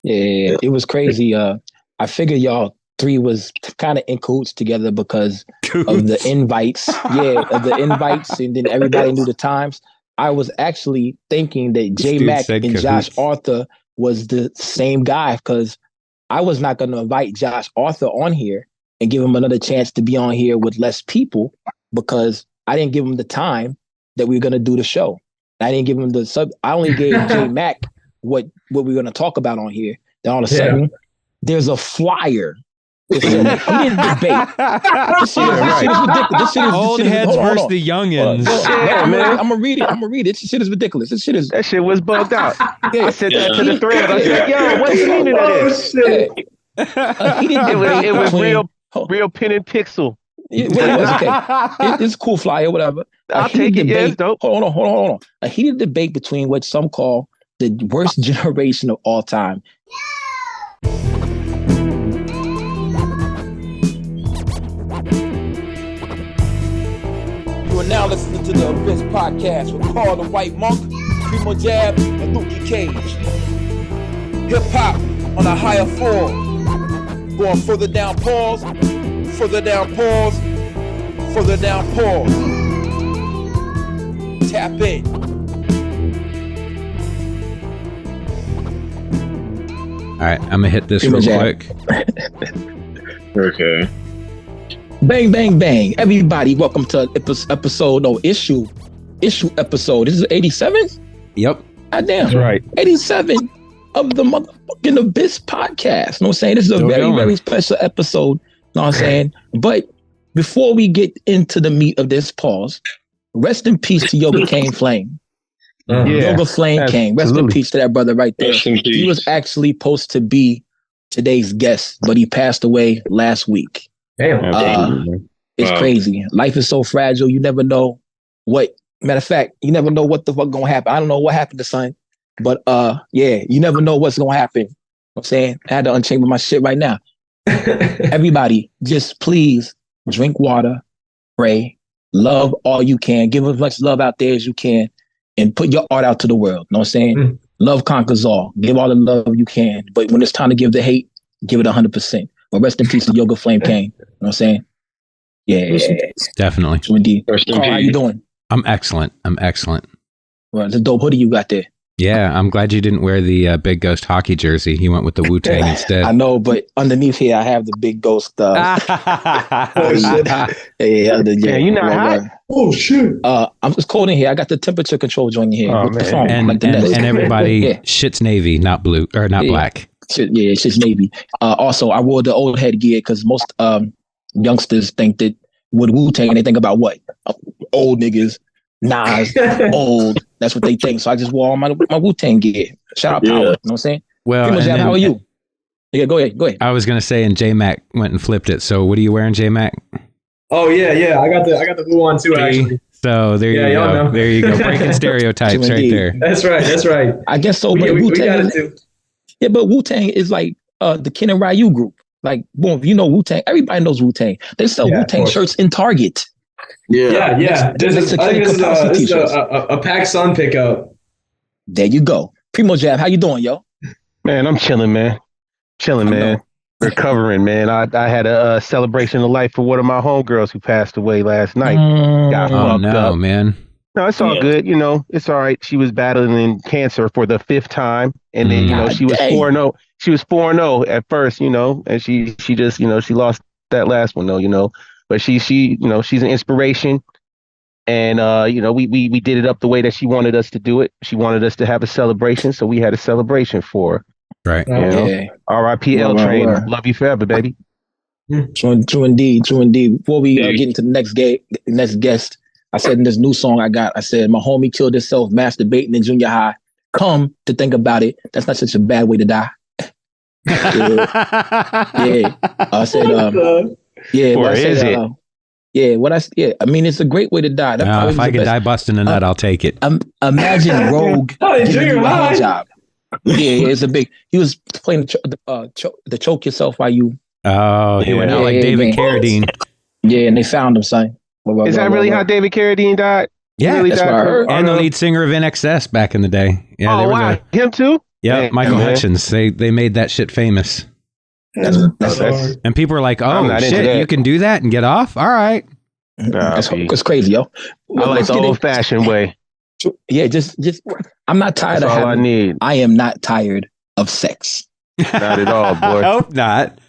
Yeah, it was crazy. I figured y'all three was kind of in cahoots together because of the invites. Yeah, of the invites, and then everybody knew the times. I was actually thinking that J-Mack and Josh Arthur was the same guy because I was not going to invite Josh Arthur on here and give him another chance to be on here with less people because I didn't give him the time that we were going to do the show. I didn't give him the sub. I only gave J-Mack what we're going to talk about on here. Then all of a sudden, there's a flyer. He didn't debate. This shit is ridiculous. Old heads versus the youngins. I'm gonna read it. This shit is ridiculous. That shit was bugged out. I sent that to the thread. I said, "Yo, what's the meaning of this?" It was real pen and pixel. It's a cool flyer, whatever. I'll take it. Yeah, it's dope. Hold on. A heated debate between what some call the worst generation of all time. You are now listening to the Abyss Podcast with Carl the White Monk, Primo Jab, and Lukey Cage. Hip hop on a higher form. Going further down pause, further down pause, further down pause. Tap in. All right, I'm gonna hit this real quick. Okay. Bang, bang, bang. Everybody, welcome to issue episode. This is 87? Yep. God damn. That's right. 87 of the motherfucking Abyss Podcast. You know what I'm saying? This is a very special episode. You know what I'm saying? But before we get into the meat of this pause, rest in peace to Yoga Kane Flame. Yoga Flame Kane. Rest in peace to that brother right there. He was actually supposed to be today's guest, but he passed away last week. It's crazy. Life is so fragile. You never know what. Matter of fact, you never know what the fuck gonna happen. I don't know what happened to son, but you never know what's gonna happen. You know what I'm saying? I had to unchamber my shit right now. Everybody, just please drink water, pray, love all you can, give as much love out there as you can, and put your art out to the world. You know what I'm saying? Love conquers all. Give all the love you can, but when it's time to give the hate, give it 100%. But rest in peace to Yoga Flame Kane. You know what I'm saying? Yeah. Definitely. Indeed. Carl, how you doing? I'm excellent. Well, it's a dope hoodie you got there. Yeah, I'm glad you didn't wear the Big Ghost hockey jersey. You went with the Wu-Tang instead. I know, but underneath here, I have the Big Ghost. You not hot? Oh, shit. I'm just cold in here. I got the temperature control joint in here. Oh, man. And everybody, shit's navy, not blue, or not black. Shit's navy. Also, I wore the old headgear because most youngsters think that with Wu-Tang, they think about what? Old niggas, Nas, old. That's what they think. So I just wore all my Wu-Tang gear. Shout out Power. You know what I'm saying? Well, how are you? Yeah, go ahead. I was gonna say, and J-Mack went and flipped it. So what are you wearing, J-Mack? Oh yeah. I got the blue one too, actually. So there you go. Know. There you go. Breaking stereotypes right there. That's right. I guess so. But we got it too. Yeah, but Wu-Tang is like the Ken and Ryu group. Like, boom, you know Wu-Tang. Everybody knows Wu-Tang. They sell Wu-Tang shirts in Target. Yeah. This is a Pac Sun pickup. There you go. Primo Jab, how you doing, yo? Man, I'm chilling, man. Recovering, man. I had a celebration of life for one of my homegirls who passed away last night. Got fucked up, man. No, it's all good. You know, it's all right. She was battling cancer for the 5th time, and then she was 4-0. She was 4-0 at first, and she just she lost that last one though, But she's an inspiration, and we did it up the way that she wanted us to do it. She wanted us to have a celebration, so we had a celebration for her. Right. R.I.P. L Train. Love you forever, baby. True indeed. Before we get into the next guest, I said in this new song I said, my homie killed himself masturbating in junior high. Come to think about it, that's not such a bad way to die. Yeah. I said, I mean, it's a great way to die. If I could die busting a nut, I'll take it. Imagine Rogue giving you a hand job. Yeah, it's a big. He was playing the choke yourself while you. Oh, he went out like David Carradine. Yeah, and they found him, son. Is that really how David Carradine died? Yeah, really that's what I heard. And the lead singer of NXS back in the day. Yeah, wow, him too. Yeah, Michael Hutchins. They made that shit famous. That's and people are like, "Oh shit, you can do that and get off? All right." It's crazy, yo. I like the old-fashioned way. Yeah, just. I'm not tired of having. I need. I am not tired of sex. Not at all, boy. I hope not.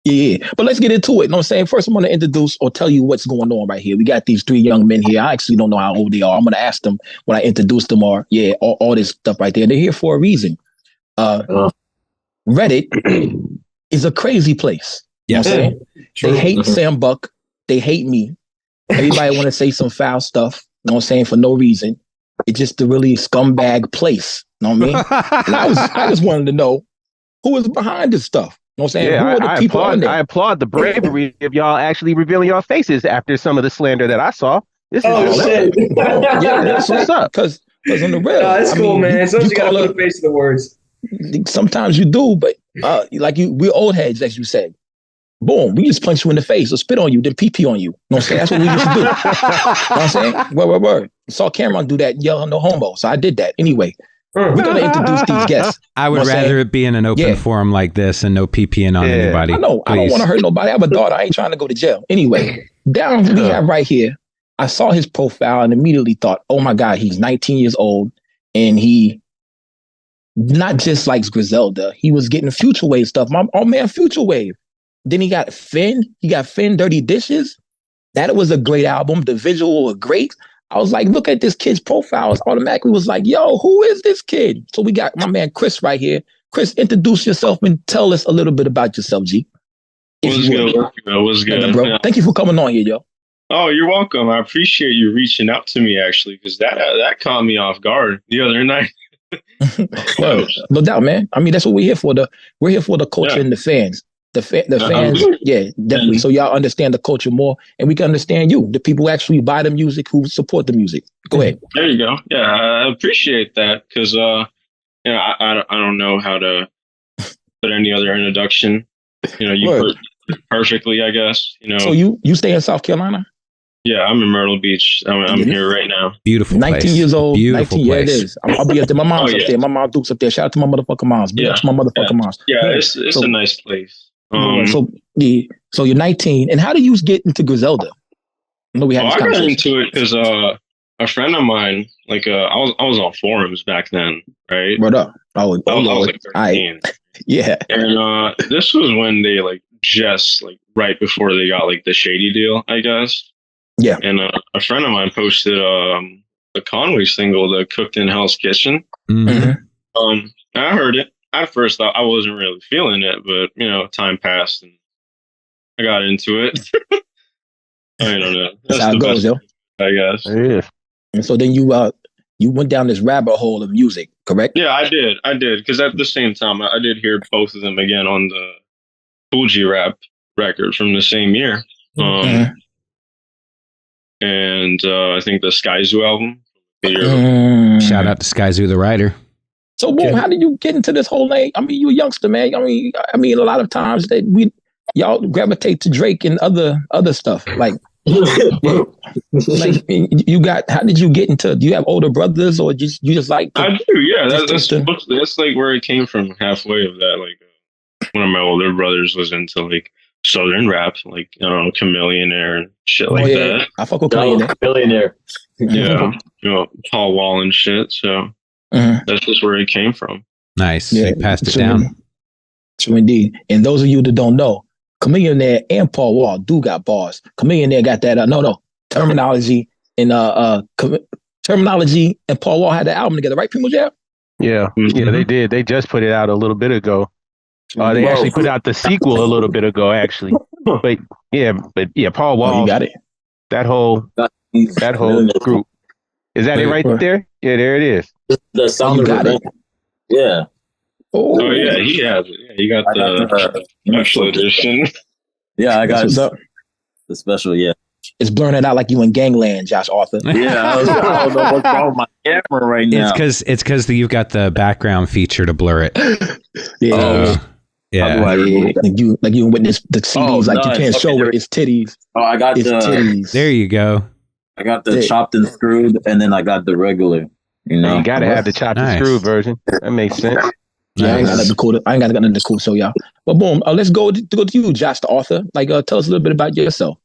Yeah, but let's get into it. You know what I'm saying? First, I'm going to introduce or tell you what's going on right here. We got these 3 young men here. I actually don't know how old they are. I'm going to ask them when I introduce them or, all this stuff right there. They're here for a reason. Reddit is a crazy place. You know what I'm saying? They hate Sam Buck. They hate me. Everybody want to say some foul stuff. You know what I'm saying? For no reason. It's just a really scumbag place. You know what I mean? And I just wanted to know who is behind this stuff. You know what I'm saying? Yeah, I applaud the bravery of y'all actually revealing your faces after some of the slander that I saw. This is shit. That's what's up. Because on the real, that's cool, man. Sometimes you gotta put a face to the words. Sometimes you do, but we're old heads, as you said. Boom, we just punch you in the face or spit on you, then pee on you. You know what I'm saying? That's what we used to do. You know what I'm saying? Word. Saw Cameron do that, yell no homo. So I did that. Anyway, we're going to introduce these guests. I would rather it be in an open forum like this and no peeing on anybody. I know. Please. I don't want to hurt nobody. I have a daughter. I ain't trying to go to jail. Anyway, down we have right here, I saw his profile and immediately thought, oh my God, he's 19 years old and he not just likes Griselda. He was getting Future Wave stuff. Man, Future Wave. Then he got Finn. He got Finn Dirty Dishes. That was a great album. The visual was great. I was like, look at this kid's profile. I automatically was like, yo, who is this kid? So we got my man Chris right here. Chris, introduce yourself and tell us a little bit about yourself, G. What's good, bro? Yeah. Thank you for coming on here, yo. Oh, you're welcome. I appreciate you reaching out to me, actually, because that caught me off guard the other night. Well, no doubt, man. I mean, that's what we're here for. We're here for the culture and the fans. The fans, definitely. So y'all understand the culture more, and we can understand you, the people who actually buy the music, who support the music. Go ahead. There you go. Yeah, I appreciate that because I don't know how to put any other introduction. You put it perfectly, I guess. So you stay in South Carolina? Yeah, I'm in Myrtle Beach. I'm here right now. Beautiful 19 place. years old. Beautiful 19, place. Yeah, it is. I'll be up there. My mom's up there. My mom Duke's up there. Shout out to my motherfucking moms. Big up to my motherfucking moms. Yeah, it's a nice place. So you're 19, and how did you get into Griselda? I got into it because a friend of mine, I was on forums back then, right? What up? I was like 13. Yeah. And this was when they just right before they got the Shady deal, I guess. Yeah. And a friend of mine posted the Conway single, the Cooked in Hell's Kitchen. Mm-hmm. I heard it. At first, I wasn't really feeling it, but time passed and I got into it. I don't know. That's how it goes, yo. I guess. Yeah. And so then you went down this rabbit hole of music, correct? Yeah, I did. Because at the same time, I did hear both of them again on the Fuji Rap record from the same year. And I think the Sky Zoo album. Shout out to Sky Zoo, the writer. So, boom, how did you get into this whole thing? I mean, you a youngster, man. I mean, a lot of times that y'all gravitate to Drake and other stuff. How did you get into? Do you have older brothers, or you just like? I do, yeah. That's where it came from. Halfway of that, one of my older brothers was into Southern rap, Chamillionaire and shit that. I fuck with Chamillionaire. Yeah, Paul Wall and shit. So. That's just where it came from. Nice. Yeah, they passed it down. True indeed. And those of you that don't know, Chamillionaire and Paul Wall do got bars. Chamillionaire got that. Terminology and Terminology and Paul Wall had the album together, right, Primo Jab? Yeah, yeah, they did. They just put it out a little bit ago. They actually put out the sequel a little bit ago, actually. But Paul Wall. You got it. That whole group. Is that it right there? Yeah, there it is. The sound of it. Yeah. Oh yeah, he has it. Yeah, you got the special edition. Yeah, I got the special. Yeah, it's blurring it out like you in Gangland, Josh Arthur. Yeah, I don't know what's wrong with my camera right now. It's because you've got the background feature to blur it. Yeah. Like you witness the CDs, nice. You can't show it. It's titties. Oh, I got titties. There you go. I got the chopped and screwed, and then I got the regular. You got to have the chopped and screwed version. That makes sense. Yeah, I ain't got nothing cool. I ain't got nothing cool to show y'all. But boom, let's go to you, Josh, the author. Like, tell us a little bit about yourself.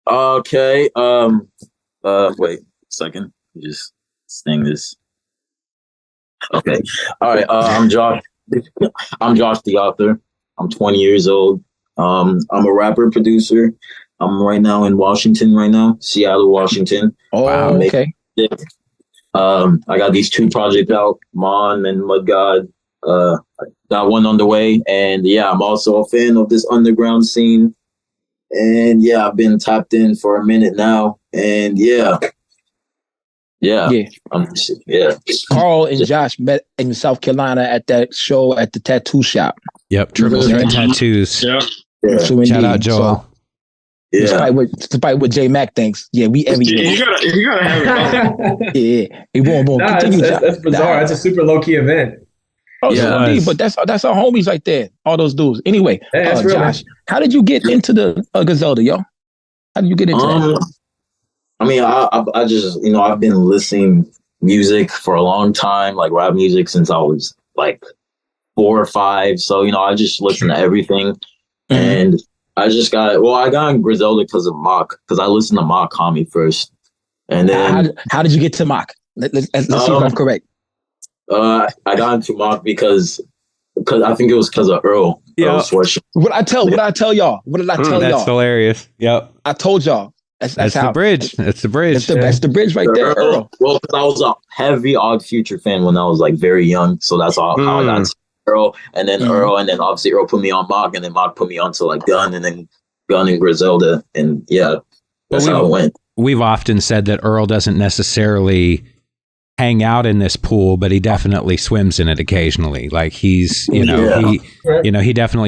Okay. Wait a second. Just sing this. Okay. All right. I'm Josh. I'm Josh, the author. I'm 20 years old. I'm a rapper producer. I'm right now in Washington. Seattle, Washington. Oh, wow. Okay. I got these 2 projects out, Mon and Mud God. I got one on the way, and yeah, I'm also a fan of this underground scene. And yeah, I've been tapped in for a minute now, and yeah. Carl and Josh met in South Carolina at that show at the tattoo shop. Yep, Triple Threat Tattoos. Yeah. So shout out Joel. So, despite what J-Mack thinks, yeah, we everything. You gotta have it. Yeah, boom. Nah, Continue, that's bizarre. That's a super low key event. Oh, yeah, indeed, but that's our homies right there. All those dudes. Anyway, Josh, how did you get into the Griselda, yo? How did you get into that? I mean, I just, I've been listening music for a long time, like rap music since I was like 4 or 5. So, I just listen to everything. Mm-hmm. And I just got in Griselda because of Mock, because I listened to Mock Kami first. And then how did you get to Mock? Let's see if I'm correct. I got into Mock because I think it was because of Earl. Yeah. What I tell y'all? What did I tell y'all? That's hilarious. Yep. I told y'all. That's the bridge. That's the bridge. That's the bridge right there, Earl. Well, because I was a heavy Odd Future fan when I was like very young, so that's how I got to Earl, and then Earl, and then obviously Earl put me on Mock, and then Mock put me on to like Gun, and then Gun and Griselda, and yeah, that's how it went. We've often said that Earl doesn't necessarily hang out in this pool, but he definitely swims in it occasionally. Like he's, he definitely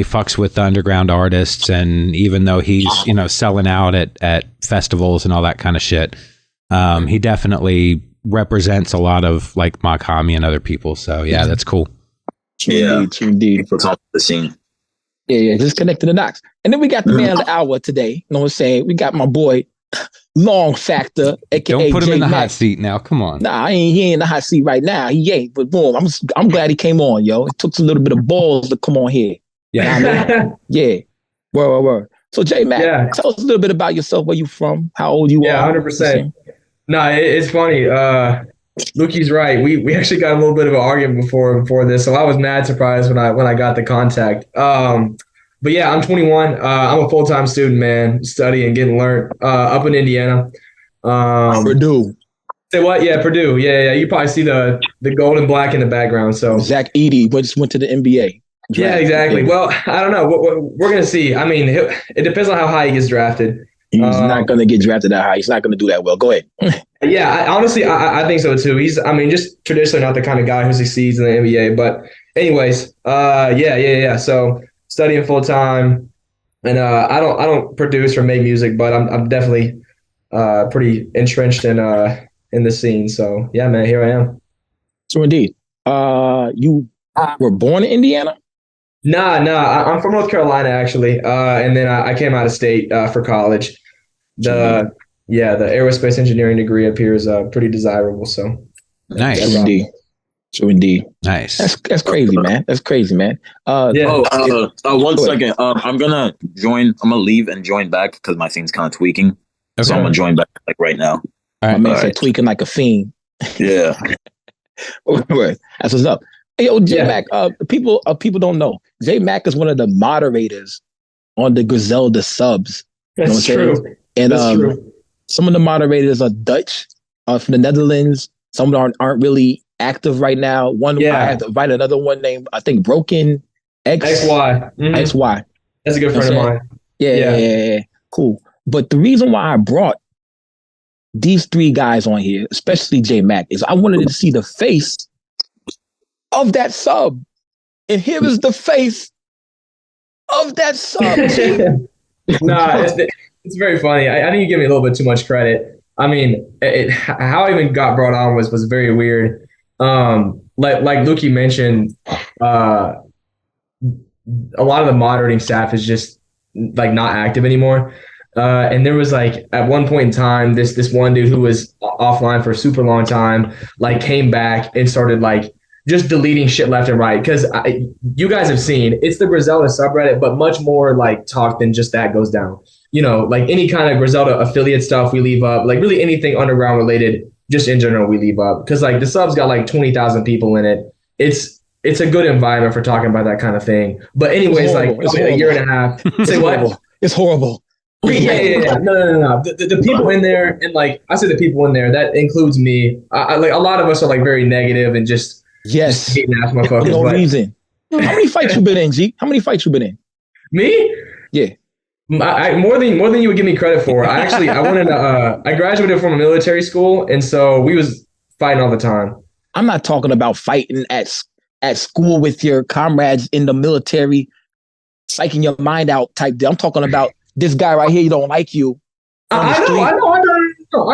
fucks with the underground artists, and even though he's, selling out at festivals and all that kind of shit, he definitely represents a lot of like Makami and other people. So yeah, that's cool. True indeed. For the scene. Yeah, just connected the Knox. And then we got the man of the hour today. You know what I'm saying? We got my boy Long Factor, aka Don't put him in the J-Mack. hot seat now. Come on. Nah, he ain't in the hot seat right now. He ain't. But boom, I'm glad he came on, yo. It took a little bit of balls to come on here. Yeah. Yeah. Word. So J-Mack, tell us a little bit about yourself, where you from, how old you are. Yeah, 100%. No, it's funny. Lukey's right. We actually got a little bit of an argument before this, so I was mad surprised when I got the contact. But yeah, I'm 21. I'm a full-time student, man, studying, getting learned up in Indiana. Purdue. Say what? Yeah, Purdue. Yeah. You probably see the gold and black in the background. So Zach Edey just went to the NBA. Yeah, exactly. Well, I don't know. We're gonna see. I mean, it depends on how high he gets drafted. He's not going to get drafted that high. He's not going to do that well. Go ahead. Yeah, honestly, I think so too. He's, just traditionally not the kind of guy who succeeds in the NBA. But anyways, yeah. So studying full time, and I don't produce or make music, but I'm definitely pretty entrenched in the scene. So yeah, man, here I am. So indeed, you were born in Indiana? Nah. I'm from North Carolina actually, and then I came out of state for college. The aerospace engineering degree up here is pretty desirable. So nice. So indeed. Nice. That's crazy, man. That's crazy, man. One second. I'm gonna leave and join back because my thing's kind of tweaking. Okay. So I'm gonna join back like right now. All right, my man said tweaking like a fiend. Yeah. That's what's up. Hey, yo, J-Mack, people don't know. J-Mack is one of the moderators on the Griselda subs. That's true. And some of the moderators are Dutch, from the Netherlands. Some aren't really active right now. I had to invite another one named, I think, Broken XY. Mm-hmm. XY. That's a good friend of mine. Yeah. Cool. But the reason why I brought these 3 guys on here, especially J-Mack, is I wanted to see the face of that sub. And here is the face of that sub. It's very funny. I think you give me a little bit too much credit. I mean, how I even got brought on was very weird. Like Lukey mentioned, a lot of the moderating staff is just like not active anymore. And there was like at one point in time, this one dude who was offline for a super long time, like came back and started like just deleting shit left and right. Because you guys have seen, it's the Griselda subreddit, but much more like talk than just that goes down. You know, like any kind of Griselda affiliate stuff we leave up, like really anything underground related, just in general we leave up. Because like the sub's got like 20,000 people in it. It's a good environment for talking about that kind of thing. But anyways, like a year and a half. Say what? It's horrible. Yeah. No. The people in there, and like I said, the people in there, that includes me. I like a lot of us are like very negative and just hating ass motherfuckers. No reason. How many fights you been in, G? How many fights you been in? Me? Yeah. I more than you would give me credit for. I went in. I graduated from a military school, and so we was fighting all the time. I'm not talking about fighting at school with your comrades in the military, psyching your mind out type deal. I'm talking about this guy right here. You don't like you. I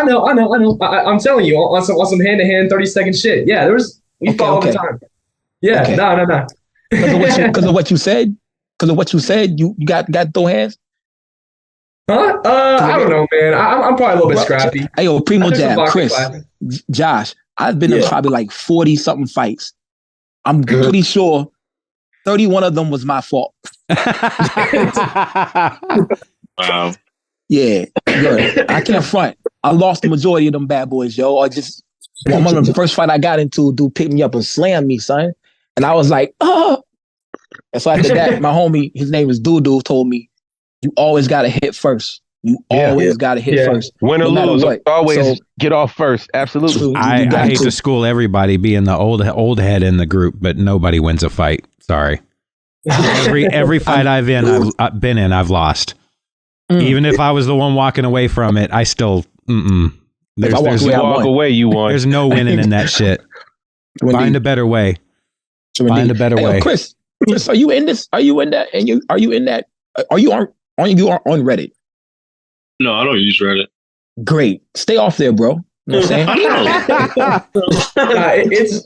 know. I'm telling you on some hand-to-hand 30-second shit. Yeah, we fought all the time. Yeah, okay. No. Because of what you said. You got throw hands. Huh? I don't know, man. I'm probably a little bit scrappy. Hey, yo, Primo Jab, Chris, Josh. I've been in probably like 40 something fights. I'm pretty sure 31 of them was my fault. Wow. Yeah, I can't front. I lost the majority of them bad boys, yo. Or just one of them, the first fight I got into, dude picked me up and slammed me, son. And I was like, oh. And so after that, my homie, his name is Dudu, told me, you always got to hit first. You always got to hit first. Win or lose, always get off first. Absolutely. I hate to school everybody being the old head in the group, but nobody wins a fight. Sorry. Every fight I've been in, I've lost. Even if I was the one walking away from it, I still. There's no winning in that shit. Find a better way. Find a better way. Chris, are you in this? Are you in that? And are you in that? Are you on Reddit? No, I don't use Reddit. Great. Stay off there, bro. You know what I'm saying?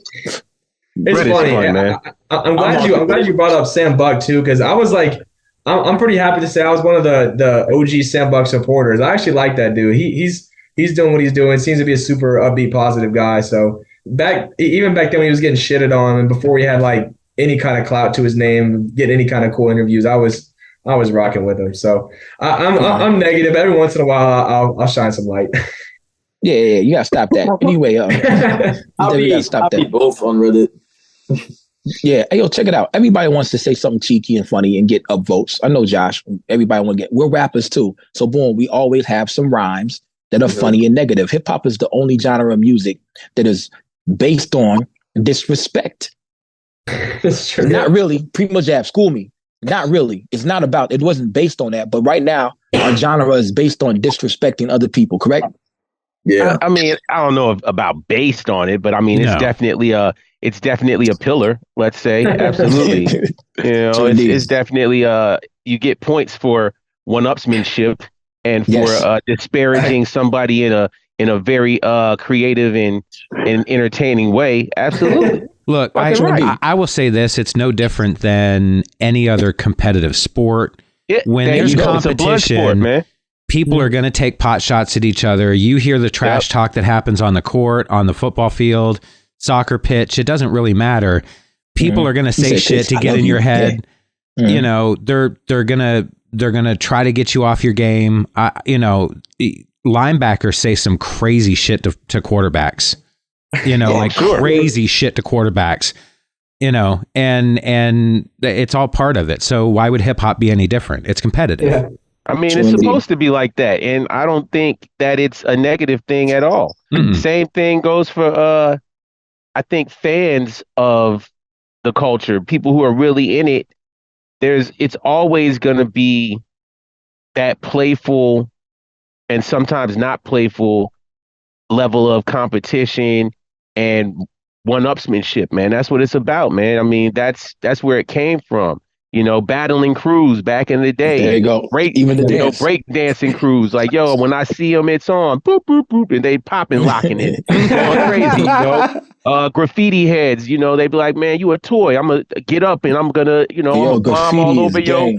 It's funny, man. I'm glad you brought up Sam Buck too, because I was like, I'm pretty happy to say I was one of the OG Sam Buck supporters. I actually like that dude. He's doing what he's doing. Seems to be a super upbeat, positive guy. So even back then when he was getting shitted on, and before he had like any kind of clout to his name, get any kind of cool interviews, I was rocking with him. So I'm negative. Every once in a while, I'll shine some light. Yeah, you gotta stop that. Anyway, I'll be both on Reddit. Yeah, hey, yo, check it out. Everybody wants to say something cheeky and funny and get upvotes. I know, Josh. Everybody want to get. We're rappers too, so boom, we always have some rhymes that are funny and negative. Hip hop is the only genre of music that is based on disrespect. That's true. Not really. Primo Jab, school me. Not really. It's not about. It wasn't based on that. But right now, our genre is based on disrespecting other people. Correct? Yeah. I mean, I don't know about based on it, but I mean, it's definitely a pillar. Let's say, absolutely. You know, it's definitely you get points for one-upsmanship and for disparaging somebody in a very creative and entertaining way. Absolutely. Look, I will say this: it's no different than any other competitive sport. When there's competition, it's a blood sport, man. People are going to take pot shots at each other. You hear the trash talk that happens on the court, on the football field, soccer pitch. It doesn't really matter. People are going to say shit to get in your head. You know, they're gonna try to get you off your game. Linebackers say some crazy shit to quarterbacks. You know, crazy shit to quarterbacks. You know, and it's all part of it. So why would hip hop be any different? It's competitive. Yeah. I mean, it's supposed to be like that, and I don't think that it's a negative thing at all. Same thing goes for, I think, fans of the culture, people who are really in it. It's always going to be that playful and sometimes not playful level of competition and one-upsmanship, man. That's what it's about, man. I mean, that's where it came from. You know, battling crews back in the day. There you go. Break dancing crews. Like, yo, when I see them, it's on. Boop, boop, boop. And they popping, locking it. Going crazy, you know. Graffiti heads, you know, they be like, man, you a toy. I'm going to get up and I'm going to, you know, bomb all over yo.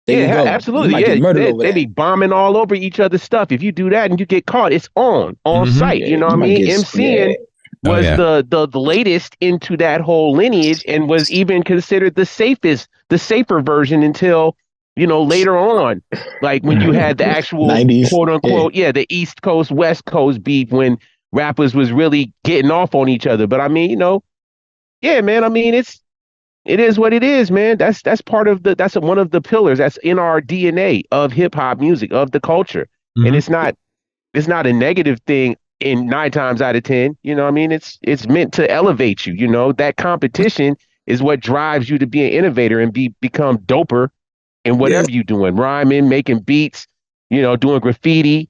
Yeah, absolutely. Yeah, they be bombing all over each other's stuff. If you do that and you get caught, it's on site. You know what I mean? MCing. was the latest into that whole lineage and was even considered the safer version until, later on, like when you had the actual 90s, quote unquote, the East Coast, West Coast beef when rappers was really getting off on each other. But I mean, man, I mean, it is what it is, man. That's part of that's one of the pillars that's in our DNA of hip hop music, of the culture. Mm-hmm. And it's not a negative thing in 9 times out of 10. You know what I mean? It's meant to elevate you. That competition is what drives you to be an innovator and become doper in whatever you're doing, rhyming, making beats, doing graffiti,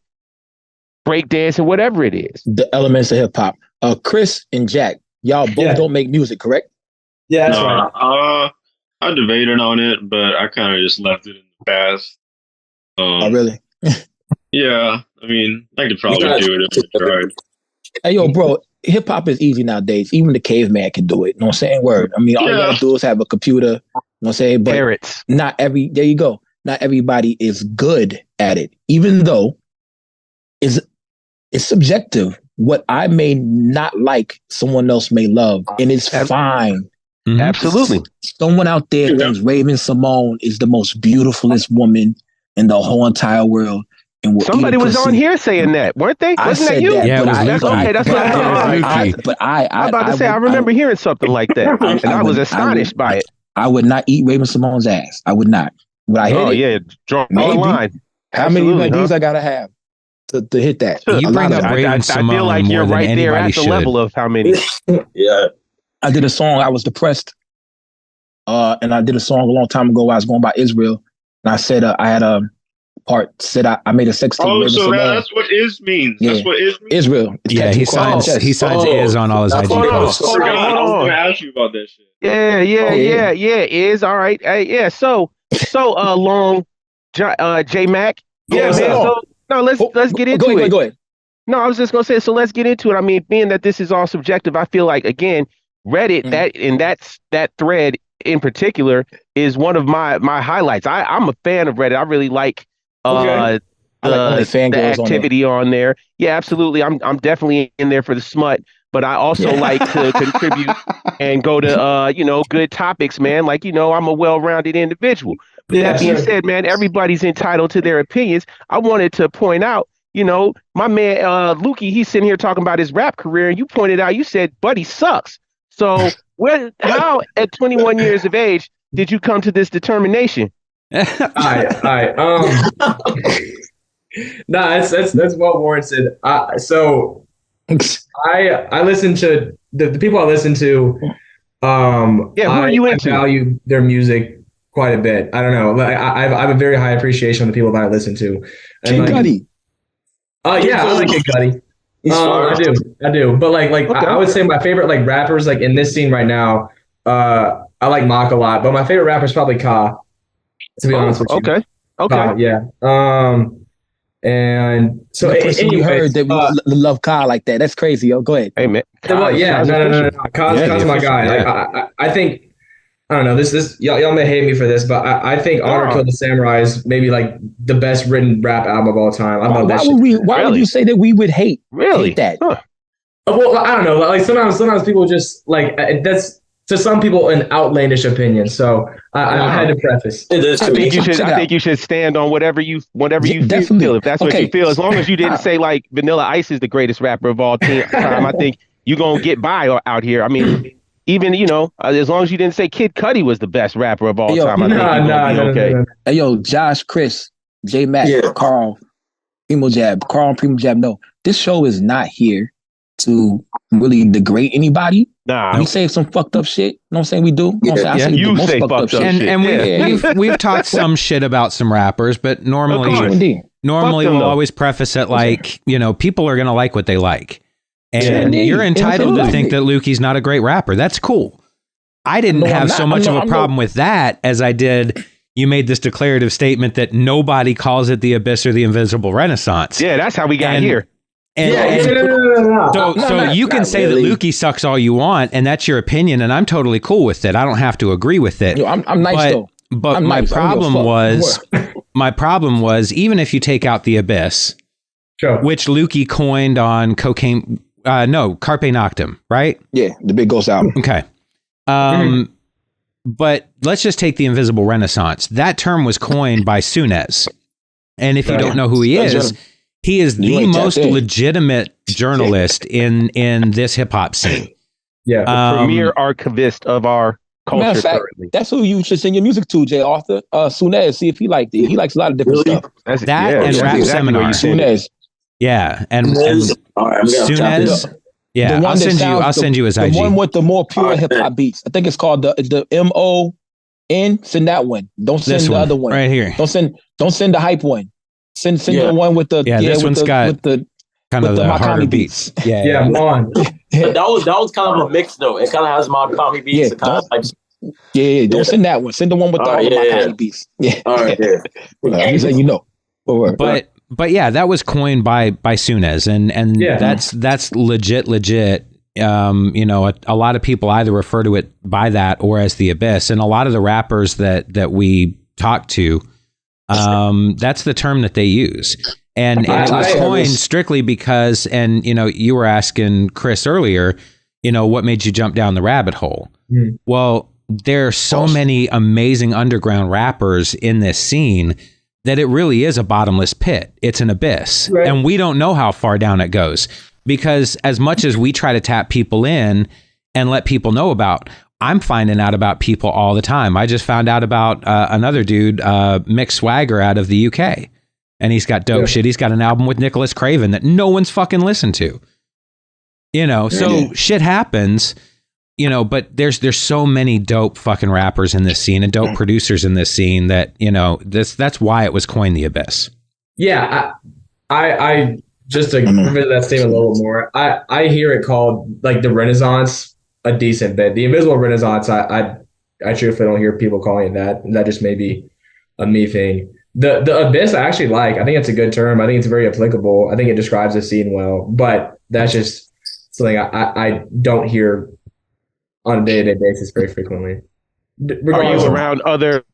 breakdancing, whatever it is. The elements of hip hop. Chris and Jack, y'all both don't make music, correct? Yeah, that's right. I debated on it, but I kind of just left it in the past. Oh, really? Yeah, I mean, I could probably do it if I tried. Hey, yo, bro, hip hop is easy nowadays. Even the caveman can do it. You know what I'm saying? Word. I mean, all you gotta do is have a computer. You know what I'm saying? But parrots. There you go. Not everybody is good at it, even though it's subjective. What I may not like, someone else may love, and it's fine. Mm-hmm. Absolutely. Someone out there thinks Raven-Symoné is the most beautifulest woman in the whole entire world. And somebody was on here saying that, weren't they? Wasn't that you? Yeah, it was Lukey. Okay, that's what I was about to say. I remember hearing something like that, and I was astonished by it. I would not eat Raven-Symoné's ass. I would not. Would I hit it? Oh yeah, draw a line. How many views I gotta have to hit that? You bring up Raven-Symoné. I feel like you're right there at the level of how many. Yeah. I did a song. I was depressed, and I did a song a long time ago. I was going by Israel, and I said I had a part. Said I made a sex tape. Oh, so that's what "is" means. Yeah. That's what "is" means. Israel. It's he signs "is" on all his IG posts. I was going to ask you about that shit. Yeah. Is all right. Yeah. So long, J-Mack. Yeah, man. So no, let's get into it. Go ahead. No, I was just gonna say. So let's get into it. I mean, being that this is all subjective, I feel like again, Reddit that thread in particular is one of my highlights. I'm a fan of Reddit. I really like the activity on there. Yeah, absolutely. I'm definitely in there for the smut, but I also like to contribute and go to good topics, man. Like, I'm a well-rounded individual. But that being said, man, everybody's entitled to their opinions. I wanted to point out, my man Lukey, he's sitting here talking about his rap career, and you pointed out, you said, Buddy sucks. So how at 21 years of age did you come to this determination? All right. That's well warranted. So I listen to the people I listen to. Who are you into? I value their music quite a bit. I don't know. Like, I have a very high appreciation of the people that I listen to. Kid Cudi. Yeah, I like Kid Cudi. I do. But okay. I would say my favorite rappers in this scene right now. I like Mock a lot, but my favorite rapper is probably Ka. To be honest with you. Okay. Ka, yeah. And so anyway, you heard that we love Ka like that. That's crazy, yo. Go ahead. Hey man. No. Ka's my guy. I think. I don't know. This y'all may hate me for this, but I think Honor Killed the Samurai is maybe the best written rap album of all time. I love that shit. Why would you say that we would hate that? Huh. Well, I don't know. Sometimes people just that's to some people an outlandish opinion. So I had to preface. I think you should stand on whatever you feel. If that's what you feel, as long as you didn't say Vanilla Ice is the greatest rapper of all time, I think you're gonna get by out here. I mean. Even, as long as you didn't say Kid Cudi was the best rapper of all time, I think you're okay. No. Hey, yo, Josh, Chris, J-Mack, Carl, Primo Jab. No, this show is not here to really degrade anybody. Nah. We say some fucked up shit. You know what I'm saying? We do. You say fucked up shit. And we've talked some shit about some rappers, but normally we'll always preface it people are going to like what they like. And you're entitled to think that Lukey's not a great rapper. That's cool. I didn't have so much of a problem with that as I did. You made this declarative statement that nobody calls it the Abyss or the Invisible Renaissance. Yeah, that's how we got here. So you can say that Lukey sucks all you want, and that's your opinion, and I'm totally cool with it. I don't have to agree with it. Yo, I'm nice though. But my problem was even if you take out the Abyss, which Lukey coined on Cocaine no, Carpe Noctem, right? Yeah, the Big Ghost album. Okay. But let's just take the Invisible Renaissance. That term was coined by Sunez. And if you don't know who he is the most legitimate journalist in this hip hop scene. Yeah, the premier archivist of our culture. Matter of fact, that's who you should send your music to, Jay Arthur. Sunez, see if he liked it. He likes a lot of different stuff. And Rap Seminar. Sunez. Yeah, and Sunez. Yeah, I'll send you his IG. The one with the more pure hip hop beats. I think it's called the MON. Send that one. Don't send the other one right here. Don't send the hype one. Send the one with the this one's got the kind of the harder beats. Yeah, I'm on. That was kind of a mix though. It kind of has Makami beats. Don't send that one. Send the one with the Makami beats. Yeah. All right. Yeah. He's letting you know. But yeah, that was coined by Sunez, and that's legit. A lot of people either refer to it by that or as the Abyss, and a lot of the rappers that we talk to, that's the term that they use, and it was coined strictly because, and you were asking Chris earlier, what made you jump down the rabbit hole? Well, there are so many amazing underground rappers in this scene that it really is a bottomless pit. It's an abyss. Right. And we don't know how far down it goes, because as much as we try to tap people in and let people know about, I'm finding out about people all the time. I just found out about another dude, Mick Swagger out of the UK, and he's got dope shit. He's got an album with Nicholas Craven that no one's fucking listened to. So shit happens. But there's so many dope fucking rappers in this scene and dope producers in this scene that, that's why it was coined the Abyss. Yeah. I just to revisit that statement a little more, I hear it called like the Renaissance a decent bit. The Invisible Renaissance, I truthfully don't hear people calling it that. That just may be a me thing. The Abyss I actually like. I think it's a good term. I think it's very applicable. I think it describes the scene well, but that's just something I don't hear on a day-to-day basis very frequently. Are you around other,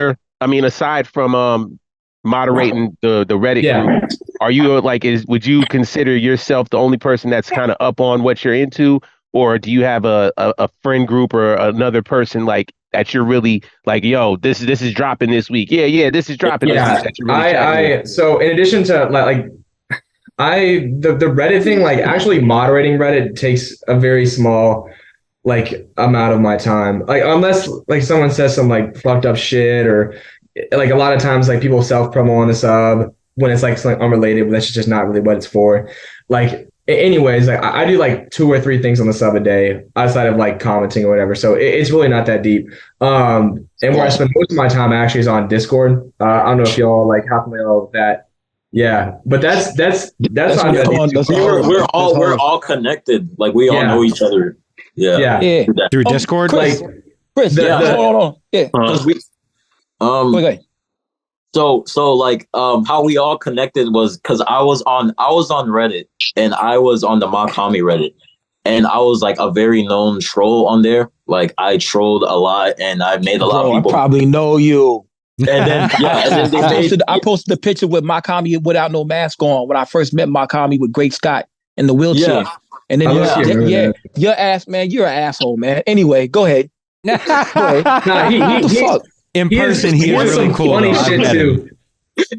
aside from moderating the Reddit group, are you would you consider yourself the only person that's kind of up on what you're into, or do you have a friend group or another person that you're really yo, this is dropping this week? Yeah, this is dropping this week. That you're really so in addition to the Reddit thing, actually moderating Reddit takes a very small amount of my time, unless someone says some fucked up shit, or a lot of times people self-promo on the sub when it's something unrelated, but that's just not really what it's for. Anyways, I do 2 or 3 things on the sub a day outside of commenting or whatever, so it's really not that deep. And where I spend most of my time actually is on Discord. I don't know if y'all how familiar with that. Yeah, but that's we're all connected. We all know each other. Yeah. Through Discord, Chris, hold on. Yeah. Okay. So how we all connected was because I was on Reddit, and I was on the Makami Reddit, and I was a very known troll on there. I trolled a lot, and I made a lot of people. I probably know you. And then I posted the picture with Makami without no mask on when I first met Makami with Great Scott in the wheelchair. Yeah. And then your ass, man, you're an asshole, man. Anyway, go ahead. In person, he is really cool. Funny shit too.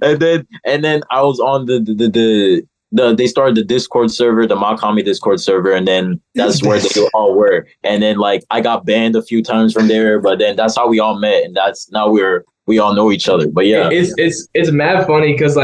And then I was on they started the Discord server, the Makami Discord server, and then that's where they all were. And then I got banned a few times from there, but then that's how we all met, and that's now we all know each other. But yeah, it's mad funny because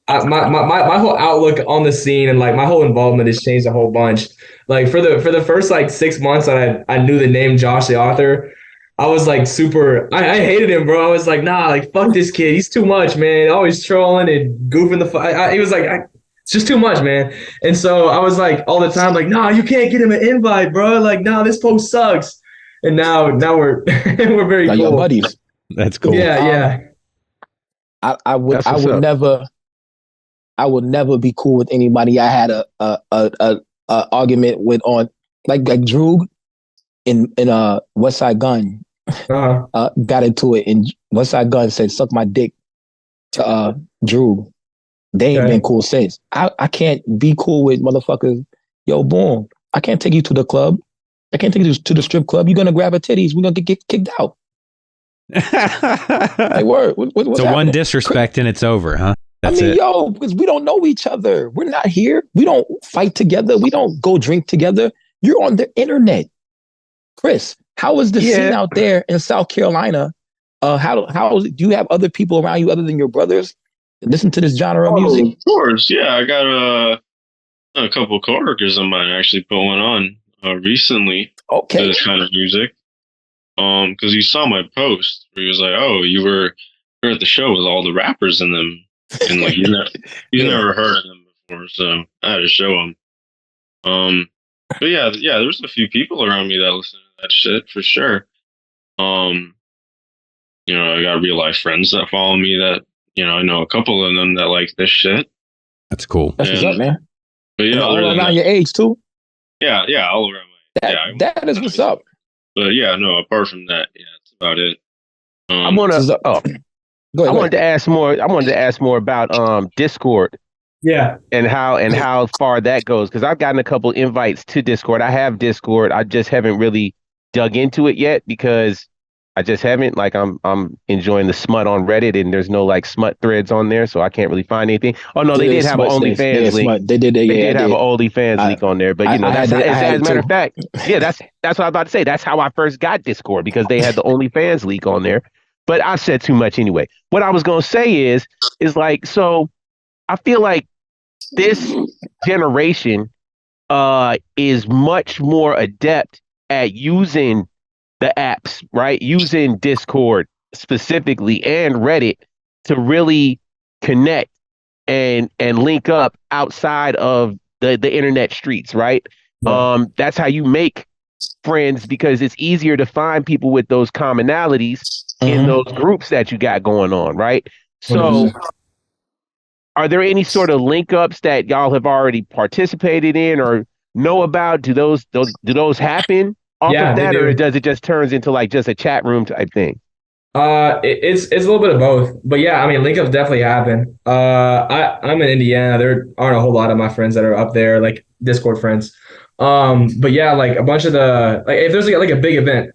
my whole outlook on the scene and my whole involvement has changed a whole bunch. For the first 6 months that I knew the name Josh the Author, I was super. I hated him, bro. I was nah, fuck this kid. He's too much, man. Always trolling and goofing the. He was it's just too much, man. And so I was all the time, nah, you can't get him an invite, bro. Nah, this post sucks. And now we're we're very cool. Your buddies. That's cool. Yeah. I would never be cool with anybody I had a argument with on like Droog in Westside Gun. Got into it, and Westside Gun said suck my dick to Droog. They ain't been cool since. I can't be cool with motherfuckers yo, boom, I can't take you to the club. I can't take you to the strip club. You're going to grab her titties. We're going to get kicked out. Like, word. What's so happening? one disrespect and it's over, huh? That's it. Yo, because we don't know each other. We're not here. We don't fight together. We don't go drink together. You're on the internet. Chris, how is the scene out there in South Carolina? How do you have other people around you other than your brothers listen to this genre of music? Of course, yeah. I got a couple of coworkers of mine actually put one on recently. Okay. To this kind of music. Because he saw my post where he was like, "Oh, you were at the show with all the rappers in them." And like he's never heard of them before, so I had to show him. But yeah, there's a few people around me that listen to that shit for sure. You know, I got real life friends that follow me that, you know, I know a couple of them that like this shit. That's cool. That's what's up, man. But yeah, all around your age too. Yeah, all around my that is what's up. But yeah, no, apart from that, yeah, that's about it. I wanted to ask more about Discord. Yeah. And how far that goes, because I've gotten a couple invites to Discord. I have Discord. I just haven't really dug into it yet because I just haven't. Like I'm enjoying the smut on Reddit, and there's no like smut threads on there, so I can't really find anything. Oh no, they did have an OnlyFans link. They did have an OnlyFans link on there, but you know, as a matter of fact, yeah, that's what I was about to say. That's how I first got Discord, because they had the OnlyFans link on there. But I said too much anyway. What I was gonna say is like, so I feel like this generation is much more adept at using the apps, right? Using Discord specifically and Reddit to really connect and link up outside of the internet streets, right? Yeah. That's how you make friends, because it's easier to find people with those commonalities in those groups that you got going on, right? So are there any sort of link ups that y'all have already participated in or know about? Do those happen off of that, or does it just turns into like just a chat room type thing? It's a little bit of both, but yeah, I mean, link ups definitely happen. I'm in Indiana. There aren't a whole lot of my friends that are up there, like Discord friends. But yeah, like a bunch of the, like if there's like a big event,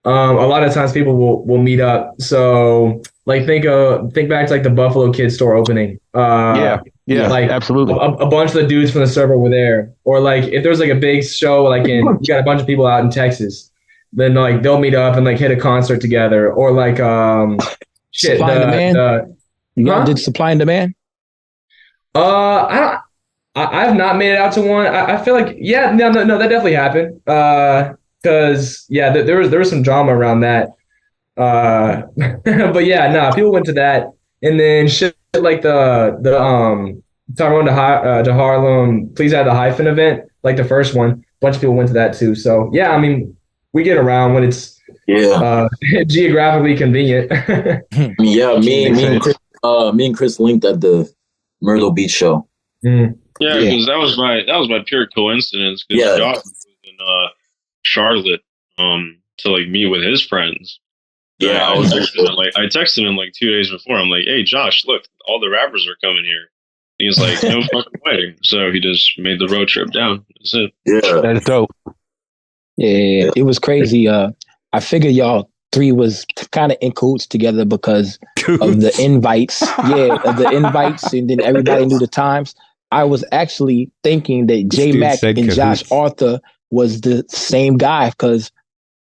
a lot of times people will meet up. So like think back to like the Buffalo Kid store opening. Yeah, like absolutely. A bunch of the dudes from the server were there. Or like if there's like a big show, like you got a bunch of people out in Texas, then like they'll meet up and like hit a concert together. Or like Supply and Demand. You did Supply and Demand? I've not made it out to one. I feel like no, that definitely happened. Because there was some drama around that. But yeah, no, people went to that, and then shit like the Tyrone to Harlem, Please Add the Hyphen event, like the first one. A bunch of people went to that too. So yeah, I mean, we get around when it's geographically convenient. Yeah, me and Chris linked at the Myrtle Beach show. Yeah, because that was my pure coincidence. Because Josh was in Charlotte to like meet with his friends. Yeah, I texted him like 2 days before. I'm like, "Hey, Josh, look, all the rappers are coming here." He was like, "No fucking way!" So he just made the road trip down. That's it. Yeah, that's dope. Yeah, it was crazy. I figured y'all three was kind of in cahoots together because of the invites. Yeah, of the invites, and then everybody knew the times. I was actually thinking that J-Mack and Josh Arthur was the same guy, because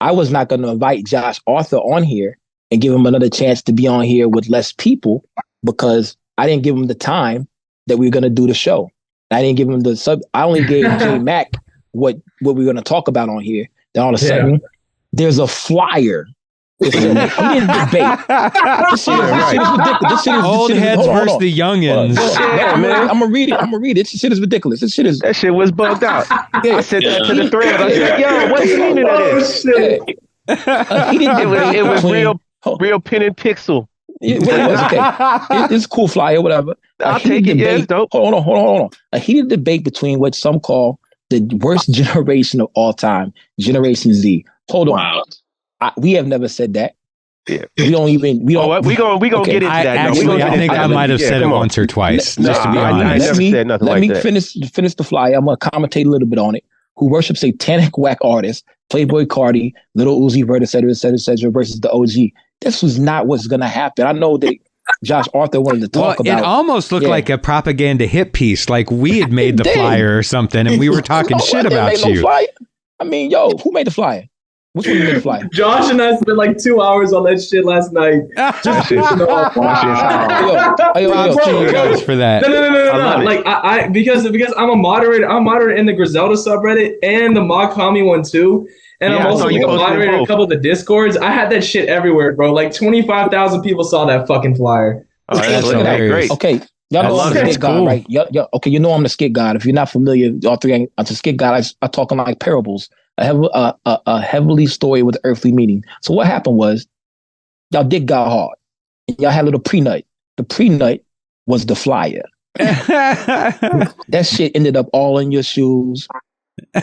I was not going to invite Josh Arthur on here and give him another chance to be on here with less people, because I didn't give him the time that we were going to do the show. I didn't give him the sub. I only gave J-Mack what we were going to talk about on here. Then all of a sudden, there's a flyer. He didn't debate. This shit is ridiculous. Old heads versus the youngins. Man, I'm gonna read it. This shit is ridiculous. That shit was bugged out. I said that to the thread. I said, "Yo, what's the meaning of this?" It was real pen and pixel. It was okay. It's a cool flyer, whatever. I'll take it. Yeah, it's dope. Hold on. A heated debate between what some call the worst generation of all time, Generation Z. Hold on. Wow. We have never said that. Yeah. We don't. We gonna get into that. Actually, I think I might have said it once or twice. Just to be honest. Let me finish the flyer. I'm gonna commentate a little bit on it. Who worship satanic whack artists, Playboy Cardi, Little Uzi Vert, etc., versus the OG. This was not what's gonna happen. I know that Josh Arthur wanted to talk about. It almost looked like a propaganda hit piece, like we had made the flyer or something, and we were talking shit about you. No, I mean, who made the flyer? Which one made the flyer? Josh and I spent like 2 hours on that shit last night. Just pissing off. For that. No. Like I because I'm a moderator. I'm a moderator in the Griselda subreddit and the Mock Homie one too. And I'm also a moderator in a couple of the Discords. I had that shit everywhere, bro. Like 25,000 people saw that fucking flyer. Oh, that's great. Okay. Y'all know I'm the skit god, right? Okay, you know I'm the skit god. If you're not familiar, y'all three, I'm the skit god. I talk in like parables. I have a heavily story with earthly meaning. So what happened was, y'all did God hard. Y'all had a little pre-nut. The pre-nut was the flyer. That shit ended up all in your shoes.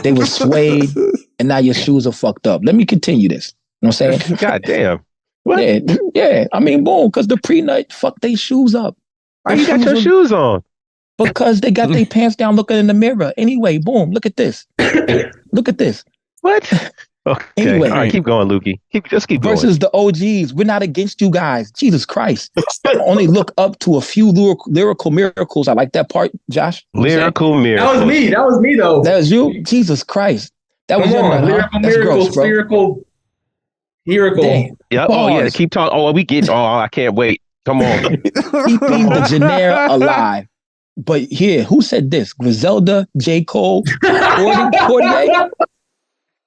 They were suede, and now your shoes are fucked up. Let me continue this. You know what I'm saying? God damn. What? Yeah. I mean, boom, because the pre-nut fucked their shoes up. Why you got your shoes on? Because they got their pants down looking in the mirror. Anyway, boom, look at this. Look at this. What? Okay. Anyway, all right, keep going, Lukey. Just keep going. Versus the OGs. We're not against you guys. Jesus Christ. Only look up to a few lyrical miracles. I like that part, Josh. Lyrical miracles. That was me, though. That was you? Jesus Christ. That was lyrical miracles. Lyrical. Yeah. Oh, yeah. Keep talking. Oh, we get. Oh, I can't wait. Come on. Keeping the genre alive. But here, who said this? Griselda, J. Cole, Corday?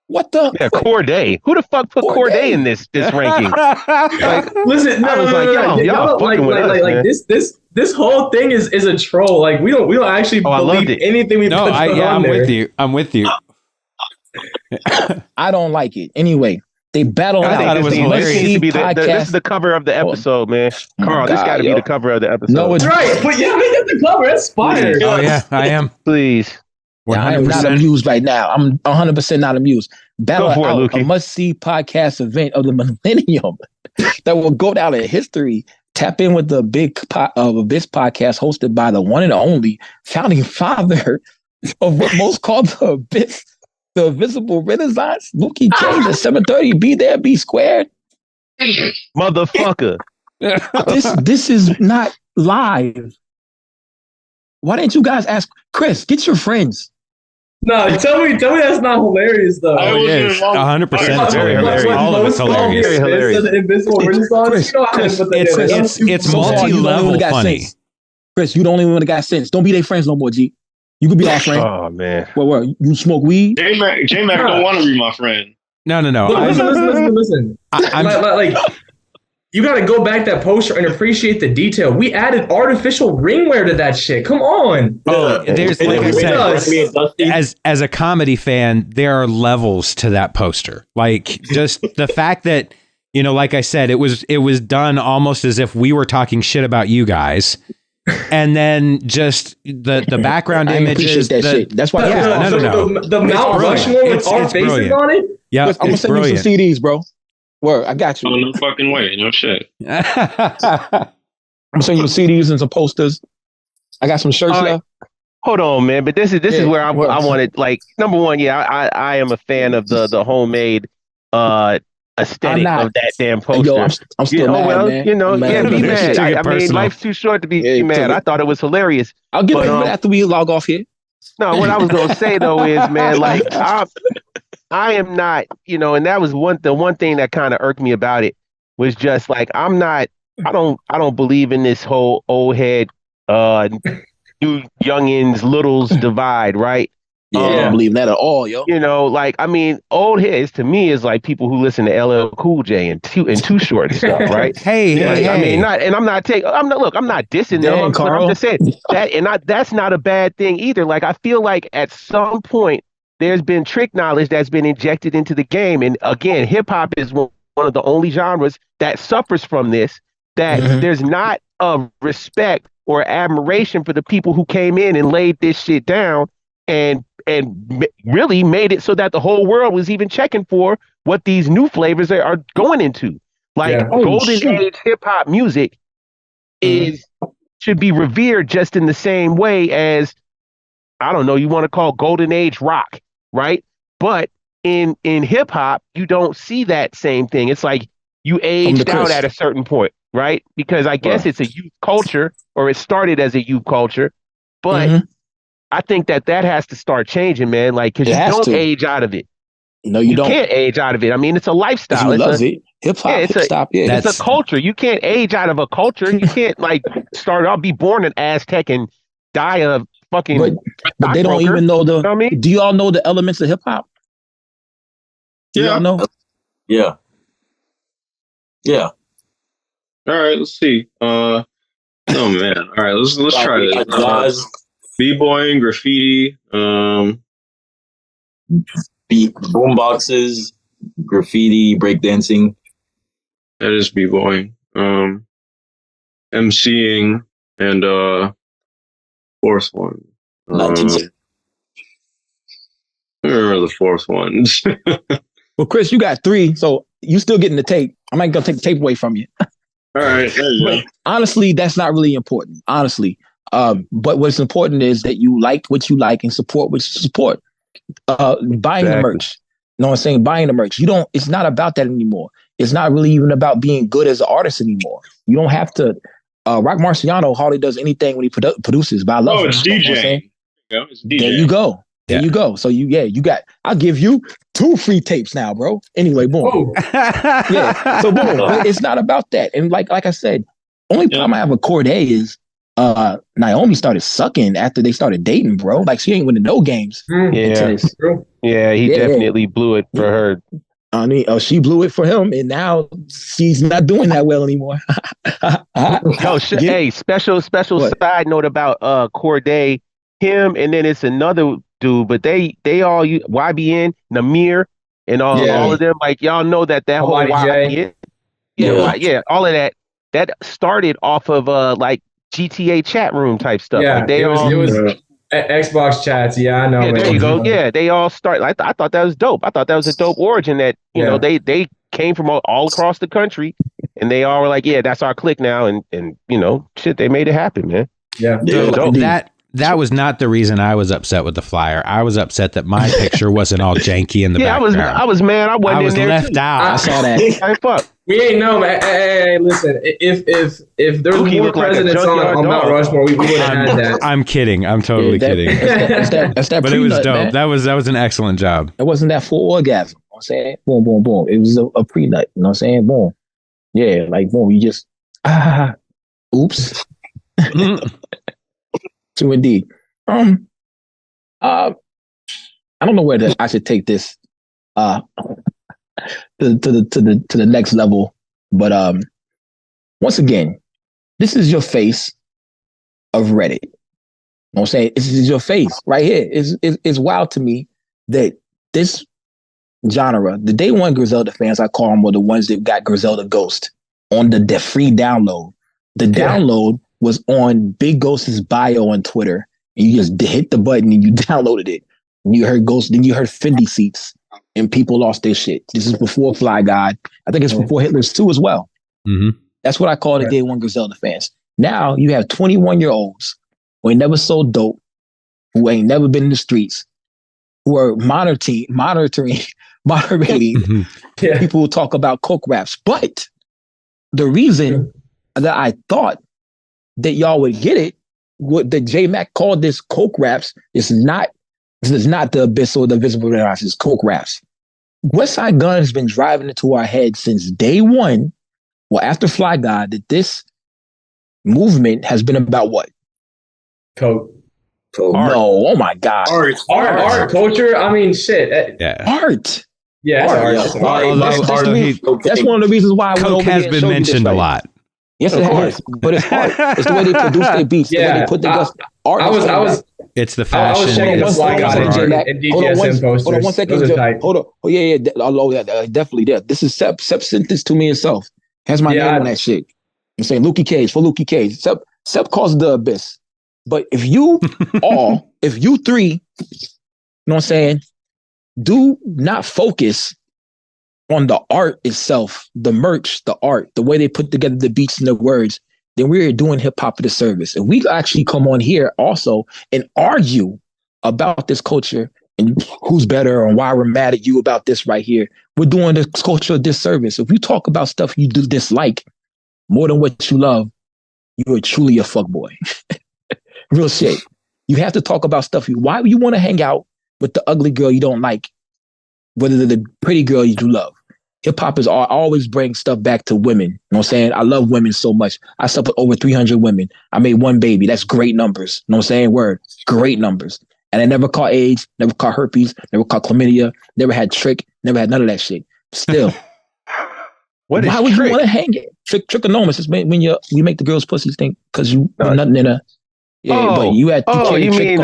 What the? Yeah, Corday. Who the fuck put Corday in this ranking? Like, listen, y'all fucking with us, man. This whole thing is a troll. Like we don't actually believe anything we put on there. I'm with you. I don't like it. Anyway, they battle out. This is the cover of the episode, man. Carl, this got to be the cover of the episode. No, it's right. But yeah, make it the cover. That's fire. Oh yeah, I am. Please. I am not amused right now. I'm 100% not amused. Battle out a must-see podcast event of the millennium that will go down in history. Tap in with the Big Abyss podcast hosted by the one and only founding father of what most call the Abyss, the Visible Renaissance, Lukey Cage at 7:30. Be there, be squared. Motherfucker. This is not live. Why didn't you guys ask Chris? Get your friends. No, tell me that's not hilarious though. Oh yeah, 100%. It's hilarious. All of it's hilarious. It's multi-level funny. Chris, you the only one that got sense. Don't be their friends no more, G. You could be our friend. Oh man. What? You smoke weed? J-Mack don't want to be my friend. No. Listen. Like you got to go back that poster and appreciate the detail. We added artificial ringwear to that shit. Come on. Oh, there's like I said, as a comedy fan, there are levels to that poster. Like just the fact that, you know, like I said, it was done almost as if we were talking shit about you guys. And then just the background images. That's why. The Mount Rushmore with our faces on it. Yeah, I'm gonna send you some CDs, bro. Word, I got you. Oh, no fucking way. No shit. I'm sending you CDs and some posters. I got some shirts left. Hold on, man. But this is where I wanted, like, number one, I am a fan of the homemade aesthetic of that damn poster. Yo, I'm still mad, man. Be mad. I mean, life's too short to be mad. I thought it was hilarious. I'll get it after we log off here. No, what I was gonna say though is, man, like I am not, and that was the one thing that kind of irked me about it was just like I don't believe in this whole old head new youngins littles divide, right? Yeah, I don't believe that at all, yo. Old heads to me is like people who listen to LL Cool J and Too Short and stuff, right? Hey. I mean, I'm not dissing them. I'm just saying that's not a bad thing either. Like, I feel like at some point there's been trick knowledge that's been injected into the game, and again, hip hop is one of the only genres that suffers from this. That there's not a respect or admiration for the people who came in and laid this shit down and really made it so that the whole world was even checking for what these new flavors are going into. Like golden age hip hop music should be revered just in the same way as, I don't know, you want to call golden age rock, right? But in hip hop, you don't see that same thing. It's like you aged out at a certain point, right? Because I guess it's a youth culture, or it started as a youth culture, but I think that has to start changing, man. Like, because you don't age out of it. No, you don't. You can't age out of it. I mean, it's a lifestyle. You love it. Hip hop, it's a culture. You can't age out of a culture. You can't like start off, be born an Aztec and die a fucking. But they don't even know the. You know what I mean? Do you all know the elements of hip hop? Yeah. Y'all know? Yeah. All right, let's see. Oh man. All right, let's try this. B-boying, graffiti, boomboxes, graffiti, breakdancing. That is b-boying. MCing, and fourth one. I don't remember the fourth one. Well, Chris, you got 3, so you still getting the tape. I'm not gonna take the tape away from you. All right, there you go. Honestly, that's not really important. Honestly. But what's important is that you like what you like and support what you support. Buying the merch. You know what I'm saying? Buying the merch. It's not about that anymore. It's not really even about being good as an artist anymore. You don't have to. Rock Marciano hardly does anything when he produces, but I love him. It's DJ. It's DJ. There you go. There you go. So you got, I'll give you 2 free tapes now, bro. Anyway, boom. Yeah. So boom. But it's not about that. And like I said, only problem I have with Cordae is Naomi started sucking after they started dating, bro. Like she ain't winning no games. Yeah, he definitely blew it for her. I mean, she blew it for him, and now she's not doing that well anymore. Hey, special side note about Cordae, him, and then it's another dude, but they all YBN, Namir, and all of them. Like y'all know that whole YBN, all of that started off of like GTA chat room type stuff. Yeah, like it was Xbox chats. Yeah, I know. Yeah, there you go. Yeah, they all start. I thought that was dope. I thought that was a dope origin. That you know they came from all across the country, and they all were like, yeah, that's our clique now, and you know, shit, they made it happen, man. Yeah, that was not the reason I was upset with the flyer. I was upset that my picture wasn't all janky in the background. I was mad. I was left too. out. I saw that. Hey, fuck. We ain't know, man. Hey, listen. If there was more presidents on Mount Rushmore, we would have had that. I'm kidding. I'm totally kidding. That's that. But it was dope. Man. That was an excellent job. It wasn't that full orgasm. You know what I'm saying? Boom, boom, boom. It was a pre-nut. You know what I'm saying? Boom. Yeah, like boom. You just oops. So indeed. I don't know where I should take this to the next level, but once again, this is your face of Reddit. You know what I'm saying? This is your face right here. It's wild to me that this genre, the day one Griselda fans, I call them, were the ones that got Griselda Ghost on the free download. The download was on Big Ghost's bio on Twitter, and you just hit the button and you downloaded it. And you heard Ghost, then you heard Fendi Seats, and people lost their shit. This is before Fly God. I think it's before Hitler's 2 as well. Mm-hmm. That's what I call the day one Griselda fans. Now you have 21-year-olds who ain't never sold dope, who ain't never been in the streets, who are moderating people who talk about coke raps. But the reason that I thought that y'all would get it, what the J-Mack called this coke raps, this is not the Abyss or the Visible Raps, it's coke raps. Westside Gunn has been driving into our head since day one, well, after Fly God, that this movement has been about what? Coke. No, oh my God. Art, culture. I mean, shit. Art. Yeah, art. That's one of the reasons why Coke has been mentioned a lot. Yes, it has, but it's art. It's the way they produce their beats. The way they put their art. It's the fashion. I was checking the Fly God and DGSM posters. Hold on 1 second. Hold on. Oh yeah. Oh yeah, definitely there. This is Sep sent this to me himself. Has my name on that shit. I'm saying Lukey Cage for Lukey Cage. Sep calls the Abyss. But if you three, you know what I'm saying, do not focus on the art itself, the merch, the art, the way they put together the beats and the words, then we're doing hip hop a disservice. If we actually come on here also and argue about this culture and who's better and why we're mad at you about this right here, we're doing this culture a disservice. If you talk about stuff you do dislike more than what you love, you are truly a fuckboy. Real shit. You have to talk about stuff. Why you want to hang out with the ugly girl you don't like, whether they're the pretty girl you do love? Hip hop is always bring stuff back to women. You know what I'm saying? I love women so much. I slept with over 300 women. I made one baby. That's great numbers. You know what I'm saying? Word. Great numbers. And I never caught AIDS, never caught herpes, never caught chlamydia, never had trick, never had none of that shit. Still. Why would you want to hang it? Trichomonas is when we make the girls' pussies think because you put nothing in a. Yeah, but you had. You mean?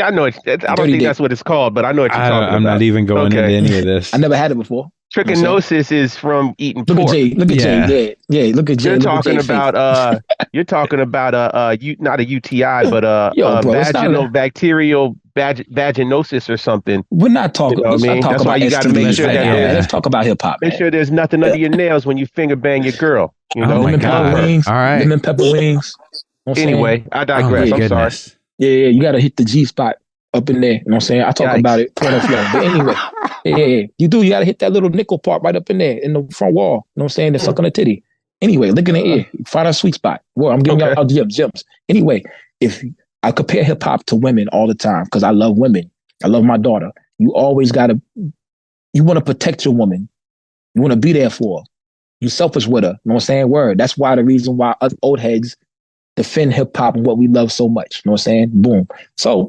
I know it. I don't think that's what it's called, but I know what you're talking about. I'm not even going into any of this. I never had it before. Trichinosis is from eating pork. Look at Jay. Look at Jay. Yeah. Look at Jay. You're talking about you're talking about not a UTI, but vaginal bacterial vaginosis or something. We're not talking. You know what I mean? That's why you got to make sure that let's talk about hip hop. Make sure there's nothing under your nails when you finger bang your girl. You know, lemon pepper wings. All right, lemon pepper wings. Anyway, I digress. I'm sorry. Yeah, you got to hit the G spot up in there. You know what I'm saying? I talk about it. But anyway, yeah, you do. You got to hit that little nickel part right up in there in the front wall. You know what I'm saying? They're sucking a titty. Anyway, look in the ear. Find a sweet spot. Well, I'm giving y'all gems. Anyway, if I compare hip hop to women all the time because I love women. I love my daughter. You always got to, you want to protect your woman. You want to be there for her. You selfish with her. You know what I'm saying? Word. That's why the reason why us old heads defend hip hop and what we love so much. You know what I'm saying? Boom. So,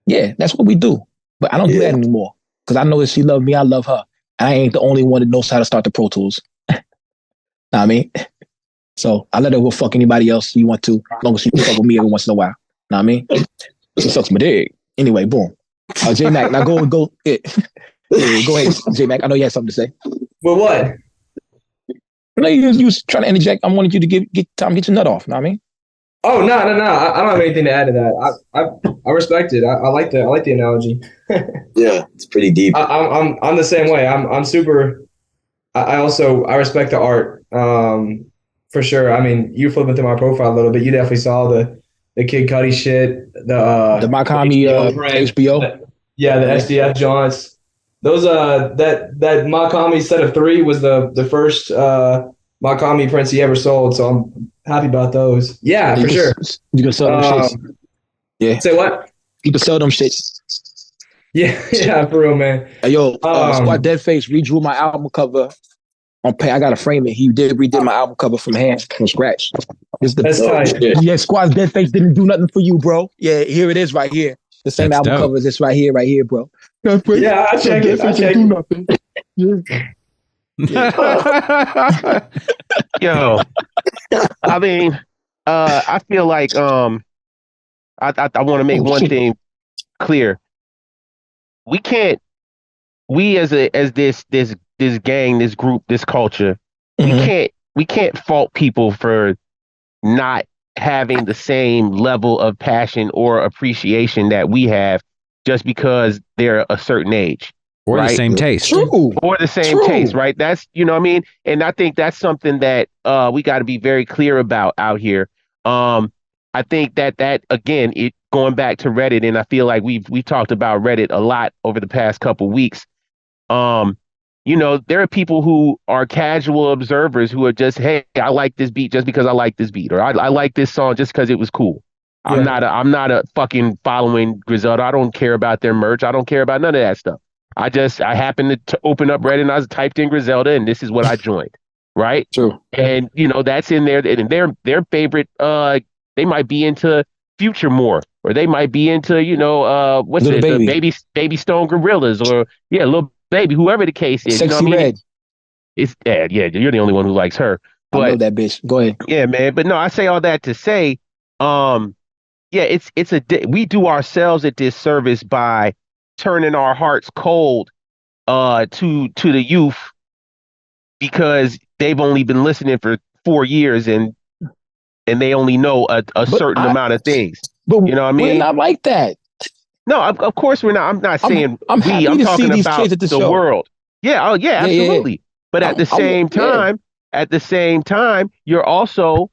yeah, that's what we do. But I don't do that anymore because I know that she loves me. I love her. I ain't the only one that knows how to start the Pro Tools. Know what I mean? So I let her go fuck anybody else you want to, as long as she fuck with me every once in a while. Know what I mean? She sucks my dick. Anyway, boom. J-Mack, now go. Yeah, go ahead, J-Mack. I know you had something to say. Well, what? No, you was trying to interject. I wanted you to get your nut off. Know what I mean? Oh no! I don't have anything to add to that. I respect it. I like the analogy. Yeah, it's pretty deep. I'm the same way. I'm super. I respect the art. For sure. I mean, you flipping through my profile a little bit. You definitely saw the Kid Cudi shit. The Makami HBO. Yeah, the SDF joints. Those that Makami set of 3 was the first Makami prints he ever sold. So I'm happy about those. Yeah, for sure. You can sell them shits. Yeah. Say what? You can sell them shits. Yeah, for real, man. Hey, yo, Squad Deadface redrew my album cover. I gotta frame it. He redid my album cover from scratch. That's tight. Yeah, Squad Deadface didn't do nothing for you, bro. Yeah, here it is right here. The same album cover as this right here, bro. Yeah, I check it. Do nothing. Yo, I mean, I feel like I want to make one thing clear. We as this gang, this group, this culture, we can't fault people for not having the same level of passion or appreciation that we have just because they're a certain age. Or right? the same taste. True. Or the same taste, right? That's, you know what I mean? And I think that's something that we got to be very clear about out here. I think that again, it going back to Reddit, and I feel like we talked about Reddit a lot over the past couple weeks. You know, there are people who are casual observers who are just, hey, I like this beat just because I like this beat, or I like this song just because it was cool. Yeah. I'm not a fucking following Griselda. I don't care about their merch. I don't care about none of that stuff. I happened to open up Reddit and I typed in Griselda and this is what I joined. Right. True. And you know, that's in there, and their favorite, they might be into Future more, or they might be into, you know, what's it? The Baby Stone Gorillas, or Lil Baby, whoever the case is. Sexy, you know what I mean? Red. It's you're the only one who likes her. But, I know that bitch. Go ahead. Yeah, man. But no, I say all that to say, we do ourselves a disservice by turning our hearts cold to the youth because they've only been listening for 4 years and they only know a certain amount of things. But you know what I mean? We're not like that. No, of course we're not. I'm not saying I'm I'm talking about the world. Yeah. Oh, yeah. Absolutely. Yeah. But at the same time, you're also,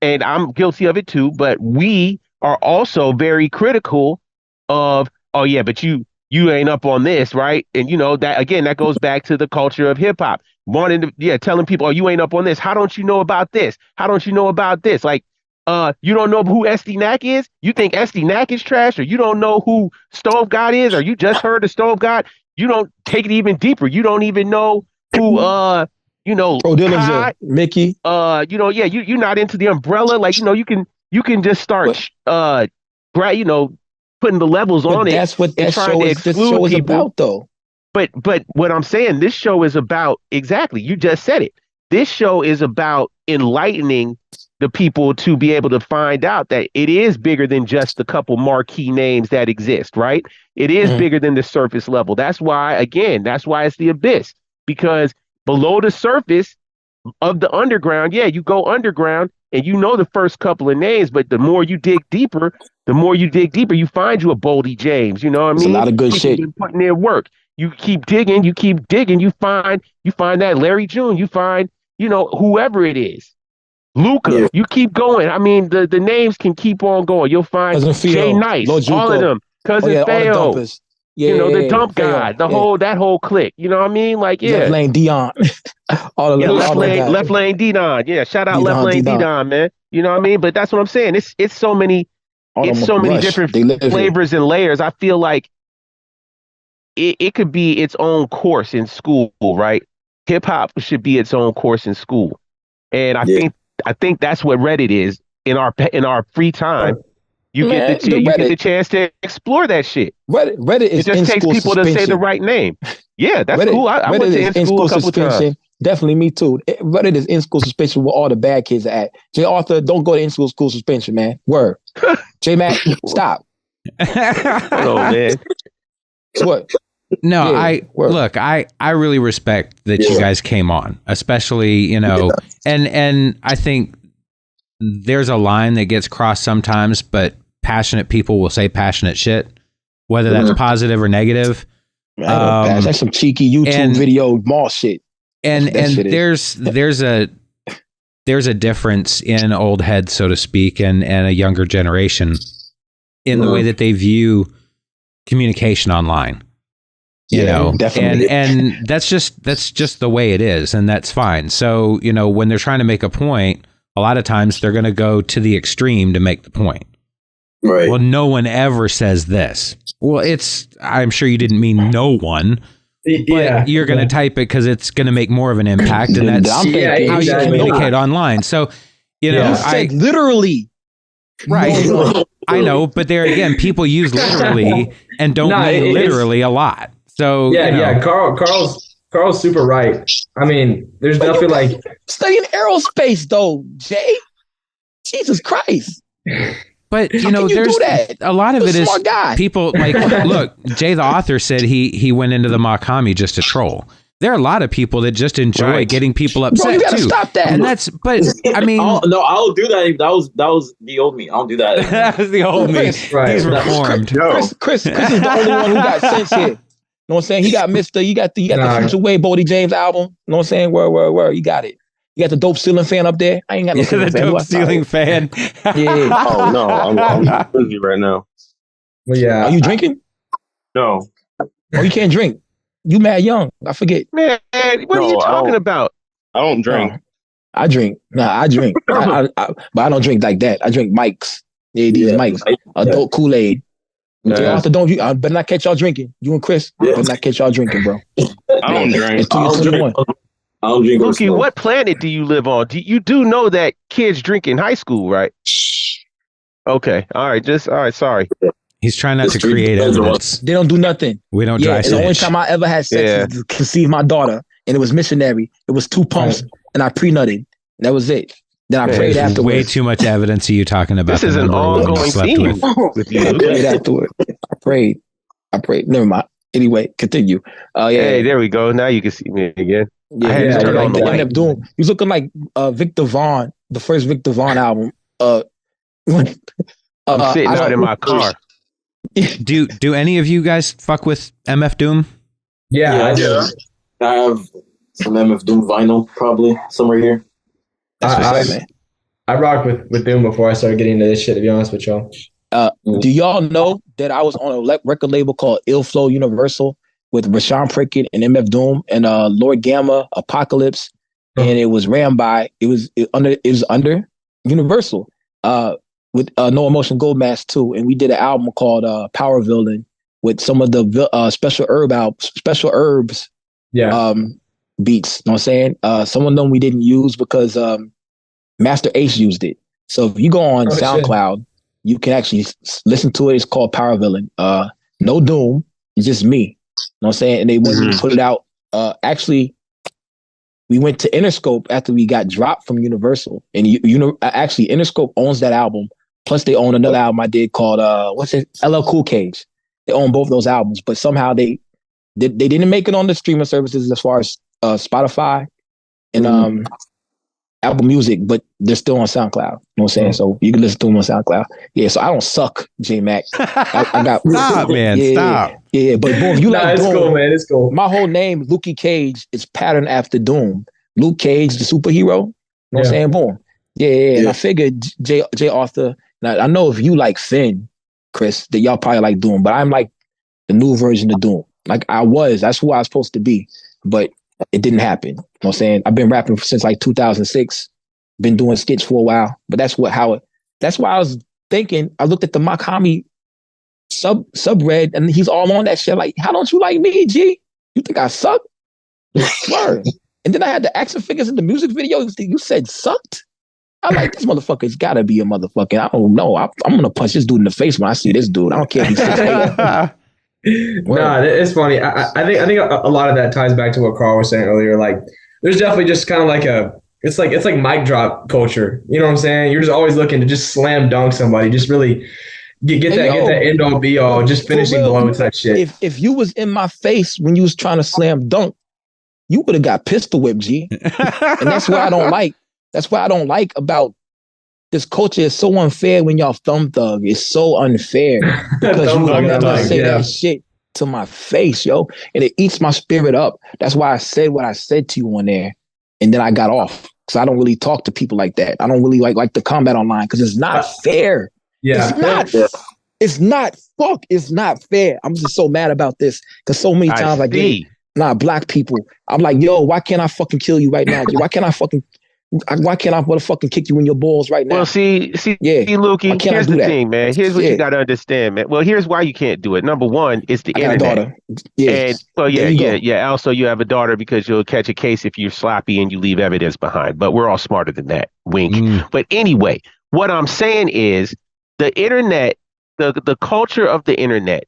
and I'm guilty of it too. But we are also very critical of, oh yeah, but you ain't up on this, right? And that again, that goes back to the culture of hip hop. Telling people, oh, you ain't up on this. How don't you know about this? How don't you know about this? Like, you don't know who SD Knack is? You think SD Knack is trash, or you don't know who Stove God is, or you just heard of Stove God? You don't take it even deeper. You don't even know who Pro Dillinger, Mickey. You're not into the umbrella. Like, you can just start putting the levels on it. That's what this show is about, though. But what I'm saying, this show is about, exactly, you just said it. This show is about enlightening the people to be able to find out that it is bigger than just the couple marquee names that exist, right? It is bigger than the surface level. That's why it's the abyss, because below the surface of the underground, you go underground and the first couple of names, but the more you dig deeper, you find you a Boldy James. You know what I mean? There's a lot of good shit. Been putting their work. You keep digging, you find that Larry June, you find, whoever it is. Luca, you keep going. I mean, the names can keep on going. You'll find Jay Nice, all of them, Cousin Feo, the dump guy, that whole clique. You know what I mean? Like, Left Lane Dion. Left Lane Dion. Yeah, shout out Left Lane Dion, man. You know what I mean? But that's what I'm saying. It's so many different flavors and layers. I feel like it could be its own course in school, right? Hip hop should be its own course in school, and I think that's what Reddit is in our free time. You get the chance to explore that shit. Reddit is, it just takes people suspension. To say the right name. Yeah, that's Reddit, cool. I went to in-school a couple times. Definitely, me too. Reddit is in-school suspension where all the bad kids are at. J. Arthur, don't go to in-school suspension, man. Word. J-Mack, stop. Hold on, man. What? No, I really respect that you guys came on, especially, and I think there's a line that gets crossed sometimes, but passionate people will say passionate shit, whether that's positive or negative. That's some cheeky YouTube video mall shit. And there's a difference in old heads, so to speak, and a younger generation in the way that they view communication online. Definitely. And that's just the way it is, and that's fine. So, when they're trying to make a point, a lot of times they're going to go to the extreme to make the point. Right. Well, no one ever says this. Well, I'm sure you didn't mean no one, but you're going to type it because it's going to make more of an impact, and that's how you communicate online. So, I literally. Right. No. I know, but there again, people use literally and don't mean literally a lot. So Carl's super right. I mean, there's definitely like studying aerospace though, Jay. Jesus Christ. But there's a lot of it is people like look, Jay the author said he went into the Makami just to troll. There are a lot of people that just enjoy getting people upset. Bro, you gotta too. Stop that. And but I mean, I'll do that. That was the old me. I'll do that. That was the old me. Right. He's reformed. Chris is the only one who got sense here. You know what I'm saying? He got you got the Future Way Boldy James album. You know what I'm saying? Where you got it. You got the dope ceiling fan up there. I ain't got no the dope ceiling fan. Yeah. Oh no, I'm busy right now. Well, yeah. Are you drinking? No. Oh, you can't drink. You mad young. I forget. Man, what are you talking about? I don't drink. I drink. Nah, I drink. But I don't drink like that. I drink Mike's. Yeah, these Mike's. Adult Kool-Aid. Arthur, I better not catch y'all drinking. You and Chris, better not catch y'all drinking, bro. I don't drink. I don't drink. Lukey, what planet do you live on? You do know that kids drink in high school, right? Okay. All right. Sorry. He's trying not to create evidence. They don't do nothing. We don't dry The only time I ever had sex was to conceive my daughter, and it was missionary. It was 2 pumps, and I pre-nutted. That was it. Then I prayed afterwards. Way too much evidence of you talking about this is an ongoing theme with you. I prayed afterwards. I prayed. Never mind. Anyway, continue. Hey, there we go. Now you can see me again. He was looking like Victor Vaughn, the first Victor Vaughn album. I'm sitting out in my car. Do any of you guys fuck with MF Doom? Yeah, I do. I have some MF Doom vinyl probably somewhere here. I rocked with Doom before I started getting into this shit, to be honest with y'all. Do y'all know that I was on a record label called Ill Flow Universal with Rashawn Prickett and MF Doom and Lord Gamma, Apocalypse, and it was ran by it was under Universal with No Emotion Gold Mask too, and we did an album called Power Villain with some of the special herbs beats. You know what I'm saying? Some of them we didn't use because Master Ace used it. So if you go on SoundCloud, you can actually listen to it. It's called Power Villain. No Doom. It's just me. You know what I'm saying? And they when we put it out, actually, we went to Interscope after we got dropped from Universal. And actually, Interscope owns that album. Plus, they own another album I did called LL Cool Cage. They own both those albums, but somehow they didn't make it on the streaming services as far as Spotify and Apple Music, but they're still on SoundCloud. You know what I'm saying? So you can listen to them on SoundCloud. Yeah, so I don't suck, J-Mack. I got stop, man. Stop. Yeah, but boy, if you like it's Doom, cool, man. It's cool. My whole name, Lukey Cage, is patterned after Doom. Luke Cage, the superhero. You know what I'm saying? Boom. Yeah. And I figured J. Arthur. Now, I know if you like Finn, Chris, that y'all probably like Doom, but I'm like the new version of Doom. Like that's who I was supposed to be, but it didn't happen. You know what I'm saying? I've been rapping since like 2006, been doing skits for a while, but that's why I was thinking, I looked at the Makami subread and he's all on that shit. Like, how don't you like me, G? You think I suck? Word. And then I had the action figures in the music video. You said sucked? I like, this motherfucker's gotta be a motherfucking, I don't know. I'm gonna punch this dude in the face when I see this dude. I don't care if he's 6'8". Nah, it's funny. I think a lot of that ties back to what Carl was saying earlier. Like, there's definitely just kind of like it's like mic drop culture. You know what I'm saying? You're just always looking to just slam dunk somebody, just really get that end all be all, just finishing blow type shit. If you was in my face when you was trying to slam dunk, you would have got pistol whipped, G. And that's what I don't like. That's what I don't like about this culture. Is so unfair when y'all thumb thug. It's so unfair because you would never say that shit to my face, yo. And it eats my spirit up. That's why I said what I said to you on there. And then I got off. Because I don't really talk to people like that. I don't really like the combat online because it's not fair. Yeah. It's not fair. I'm just so mad about this. Because so many times I get black people. I'm like, yo, why can't I fucking kill you right now? Why can't I motherfucking kick you in your balls right now? Well, see, Lukey, here's the thing, man. Here's what you got to understand, man. Well, here's why you can't do it. Number one, it's the internet. I got a daughter. Yes. And, also, you have a daughter because you'll catch a case if you're sloppy and you leave evidence behind. But we're all smarter than that. Wink. But anyway, what I'm saying is the internet, the culture of the internet,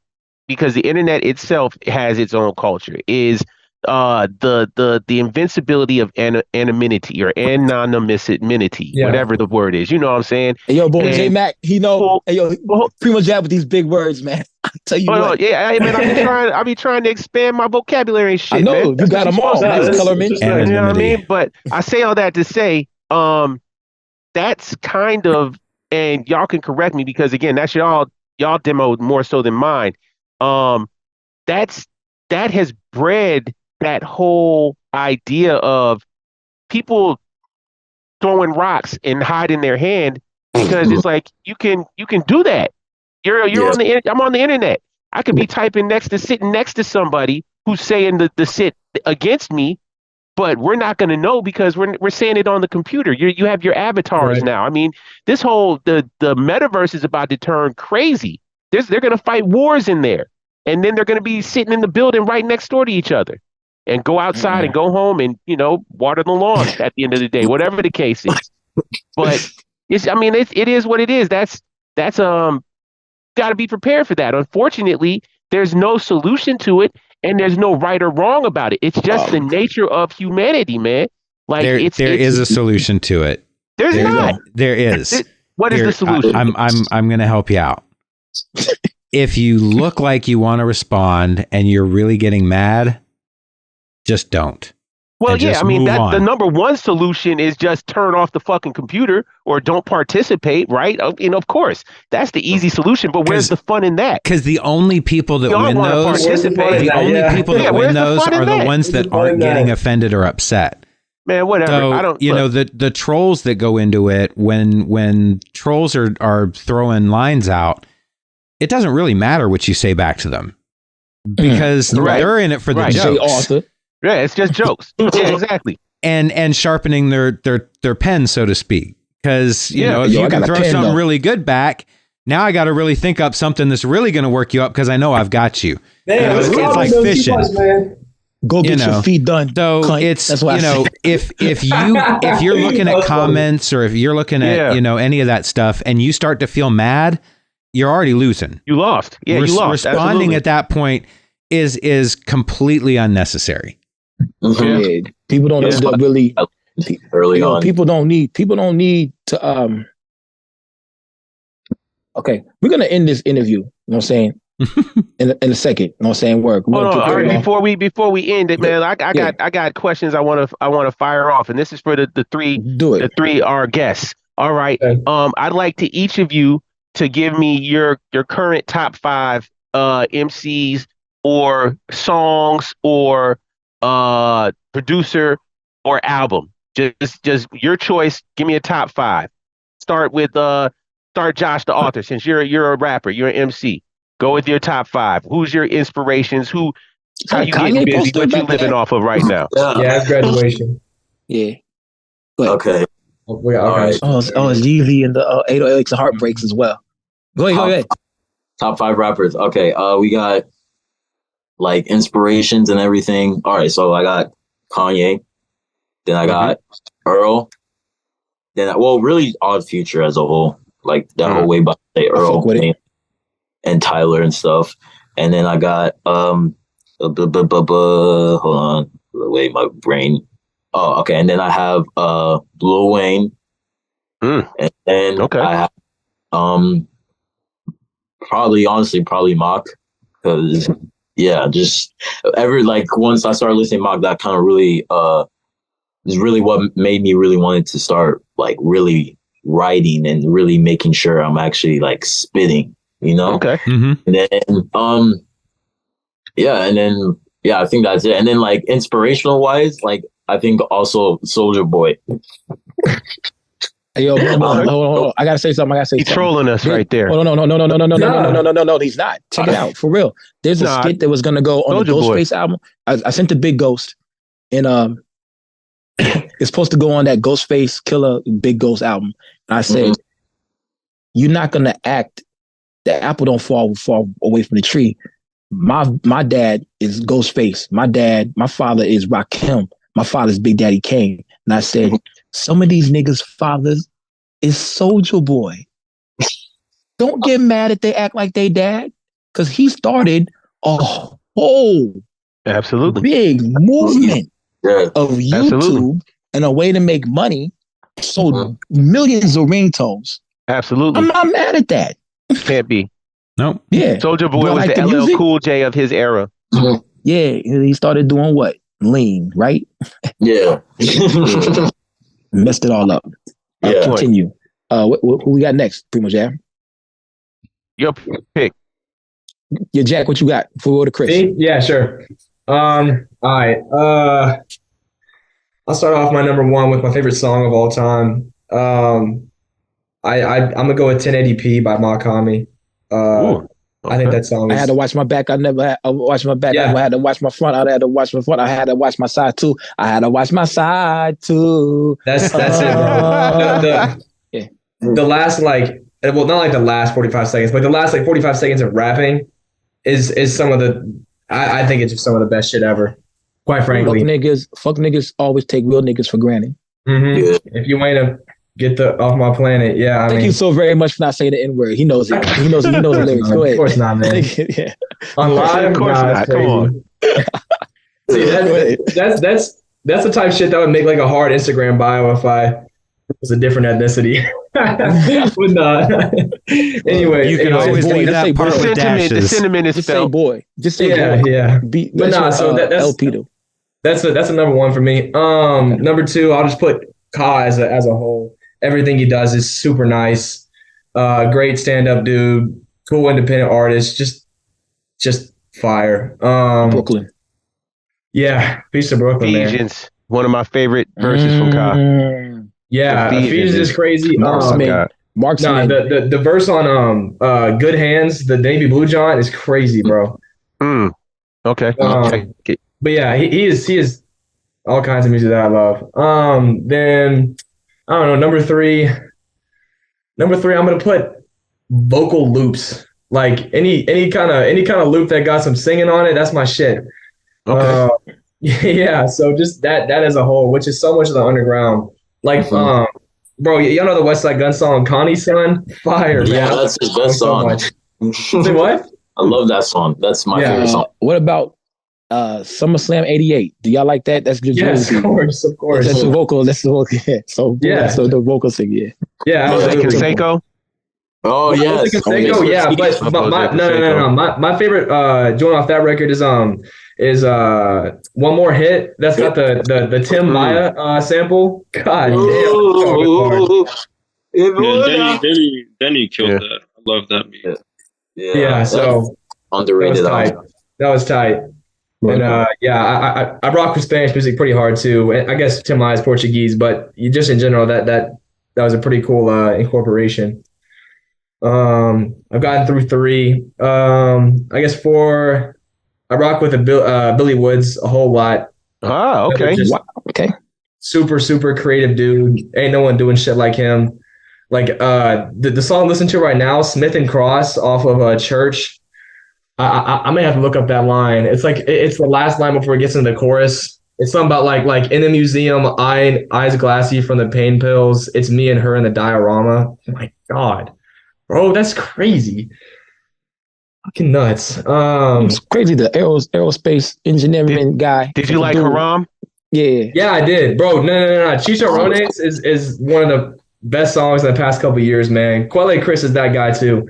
because the internet itself has its own culture, is the invincibility of anonymity or anonymity, whatever the word is. You know what I'm saying? Hey, yo, boy, J-Mack, he know. Hey, yo, Primo Jab with these big words, man. I tell you what. Yeah, man, I be trying to expand my vocabulary and shit. I know, man. You got them all. Nice colorment. You know what I mean? But I say all that to say, that's kind of, and y'all can correct me because again, that's y'all demo more so than mine. That has bred that whole idea of people throwing rocks and hiding their hand because it's like you can do that. You're on the I'm on the internet. I could be sitting next to somebody who's saying the sit against me, but we're not going to know because we're saying it on the computer. You have your avatars now. I mean, this whole the metaverse is about to turn crazy. They're going to fight wars in there, and then they're going to be sitting in the building right next door to each other. And go outside and go home and, water the lawn at the end of the day, whatever the case is. But it is what it is. That's got to be prepared for that. Unfortunately, there's no solution to it and there's no right or wrong about it. It's just the nature of humanity, man. Like there is a solution to it. There's not. There is. What is the solution? I'm going to help you out. If you look like you want to respond and you're really getting mad, just don't. Well, yeah, I mean, on. The number one solution is just turn off the fucking computer or don't participate, right? Of course, that's the easy solution. But where's the fun in that? Because the only people that win those, people that win those are the ones that aren't getting offended or upset. Man, whatever. So, I don't. The trolls that go into it, when trolls are throwing lines out, it doesn't really matter what you say back to them because they're in it for the jokes. Yeah, it's just jokes. Yeah, exactly. And sharpening their pen, so to speak. Because if you can throw something really good back, now I got to really think up something that's really going to work you up because I know I've got you. Man, it's like fishing. Go get your feet done. So cunt. It's if you're looking at comments or if you're looking at any of that stuff and you start to feel mad, you're already losing. You lost. Yeah, you lost. Responding at that point is completely unnecessary. Mm-hmm. Yeah, people don't really early on. People don't need to Okay, we're gonna end this interview. You know what I'm saying? in a second. You know what I'm saying? Work. Hold on. All right, before we end it, man, I got questions I wanna fire off, and this is for the three our guests. All right. Okay. I'd like to each of you to give me your current top 5 MCs or songs or producer or album. Just your choice. Give me a top 5. Start Josh the author, since you're a rapper, you're an MC. Go with your top 5. Who's your inspirations? How you getting busy? What you living off of right now? Yeah, graduation. Yeah. Okay. All right. Oh, it's Yeezy and the 808s and Heartbreaks as well. Go ahead. Top 5 rappers. Okay. We got like inspirations and everything. All right. So I got Kanye. Then I got Earl. Then really Odd Future as a whole. Like that whole way by Earl and Tyler and stuff. And then I got hold on. Wait, my brain. Oh, okay. And then I have Lil Wayne. And then I have probably Mock. Because just once I started listening to Mock, that kind of really is really what made me really wanted to start like really writing and really making sure I'm actually like spitting, Okay. Mm-hmm. And then I think that's it. And then like inspirational wise, like I think also Soulja Boy. Hey, yo, hold on. I gotta say something. He's trolling us right there. Oh, no. He's not. Check it out for real. There's a skit that was gonna go on the Ghostface album. I sent the Big Ghost, and it's supposed to go on that Ghostface Killer Big Ghost album. And I said, you're not gonna act. The apple don't fall away from the tree. My dad is Ghostface. My father is Rakim. My father's Big Daddy Kane. And I said, some of these niggas' fathers is Soulja Boy. Don't get mad if they act like they dad, because he started a whole big movement of YouTube and a way to make money. Sold millions of ringtones. Absolutely. I'm not mad at that. Can't be. Nope. Yeah. Soulja Boy was the LL Cool J of his era. Yeah. He started doing what? Lean, right? Yeah. Messed it all up. Continue. Who we got next, Primo Jab? Your pick. Yeah, Jack, what you got before we go to Chris? Me? Yeah, sure. All right. I'll start off my number 1 with my favorite song of all time. I'm gonna go with 1080p by Makami. I think that song. I had to watch my back. I never had to watch my back. I had to watch my front. I had to watch my front. I had to watch my side too. That's it, bro. The last not like the last 45 seconds, but the last 45 seconds of rapping is some of the. I think it's just some of the best shit ever. Quite frankly, fuck niggas always take real niggas for granted. Mm-hmm. Yeah. If you ain't a get off my planet, Thank you so very much for not saying the N-word. He knows it. He knows the lyrics. Go ahead. Of course not, man. Yeah. On live, of course not. Come on. See, that's the type of shit that would make like a hard Instagram bio if I was a different ethnicity. Would not. Anyway, you can always leave that part with dashes. The sentiment is just say boy. Just say boy. Yeah. But nah, so that's LP though. That's a number one for me. Number two, I'll just put Ka as a whole. Everything he does is super nice. Great stand-up dude, cool independent artist, just fire. Brooklyn. Yeah, peace to Brooklyn, Ephesians, one of my favorite verses from Ka. Yeah, Ephesians is crazy. Marksman. The verse on Good Hands, the Navy Blue John is crazy, bro. Okay. But yeah, he is all kinds of music that I love. Then I don't know, number three, I'm gonna put vocal loops. Like any kind of loop that got some singing on it, that's my shit. Okay. Yeah, so just that as a whole, which is so much of the underground. Like, bro, y'all know the West Side Gun song, Connie's Son? Fire, yeah, man. that's his best song. Say what? I love that song. That's my favorite song. What about SummerSlam '88? Do y'all like that? That's just of course. That's the vocal. Yeah. So the vocal sing, yeah. Yeah, Canseco. Oh yes. Canseco, yeah, but no. My favorite joint off that record is One More Hit. That's got the Tim Maya sample. God damn. Denny killed that. I love that beat. Yeah, so underrated. That was tight. And I rock with Spanish music pretty hard too. I guess Tim Maya is Portuguese, but just in general, that was a pretty cool incorporation. I've gotten through three. I guess four. I rock with Billy Woods a whole lot. Oh, okay. Okay. Super creative dude. Ain't no one doing shit like him. Like the song I'm listening to right now, Smith and Cross off of Church. I may have to look up that line. It's like it's the last line before it gets into the chorus. It's something about like in the museum, eyes glassy from the pain pills. It's me and her in the diorama. Oh my God, bro, that's crazy. Fucking nuts. It's crazy. The aerospace engineering guy. Did you like Haram? Yeah, I did, bro. No. Chicharrones is one of the best songs in the past couple of years, man. Quelle Chris is that guy too.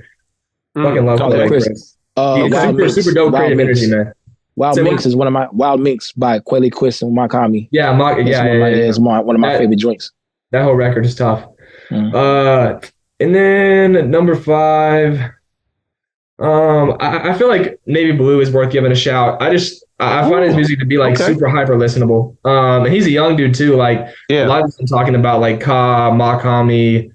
Fucking love Quelle Chris. Super dope creative energy, man. Wild Minx is one of my Wild Minx by Quelle Chris and Makami. It's one of my favorite joints. That whole record is tough. And then number five. I feel like Navy Blue is worth giving a shout. I find his music to be like super hyper listenable. And he's a young dude too. Like a lot of them talking about like Ka, Makami,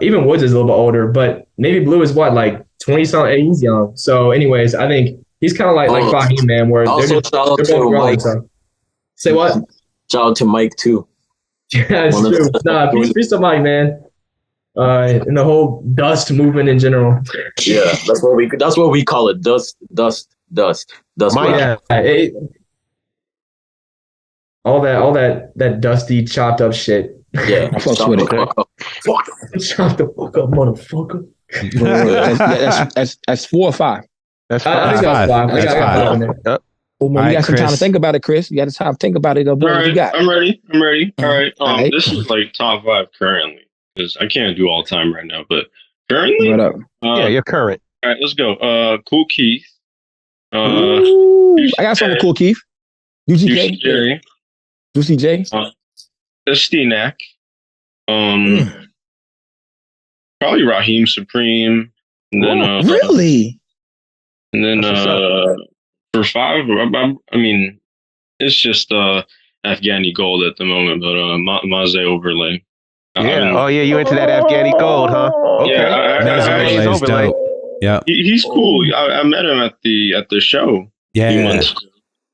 even Woods is a little bit older, but Navy Blue is what, like 20 something. He's young. So anyways, I think he's kind of like Fahim, man, where also shout out to Mike. Say what? Shout out to Mike too. Yeah, it's true. Nah, peace to Mike, man. And the whole dust movement in general. Yeah, that's what we call it. Dust. Yeah, all that dusty chopped up shit. Yeah, I fucks with it. Chop the fuck up, motherfucker. That's 4 or 5. That's five. five. That's five. Yep. Well, you got some time to think about it, Chris. You got time to think about it. All right, you got? I'm ready. All right. This is like top 5 currently because I can't do all time right now, but currently, you're current. All right, let's go. Cool Keith. I got something Cool Keith. UGK. Juicy J. Steenack. Probably Raheem Supreme. And then, really? And then for 5, I mean, it's just Afghani Gold at the moment, but Maze Overlay. You into that Afghani Gold, huh? Okay. Yeah, he's Overlay. Yeah, he's cool. I met him at the show. Yeah, a few months ago.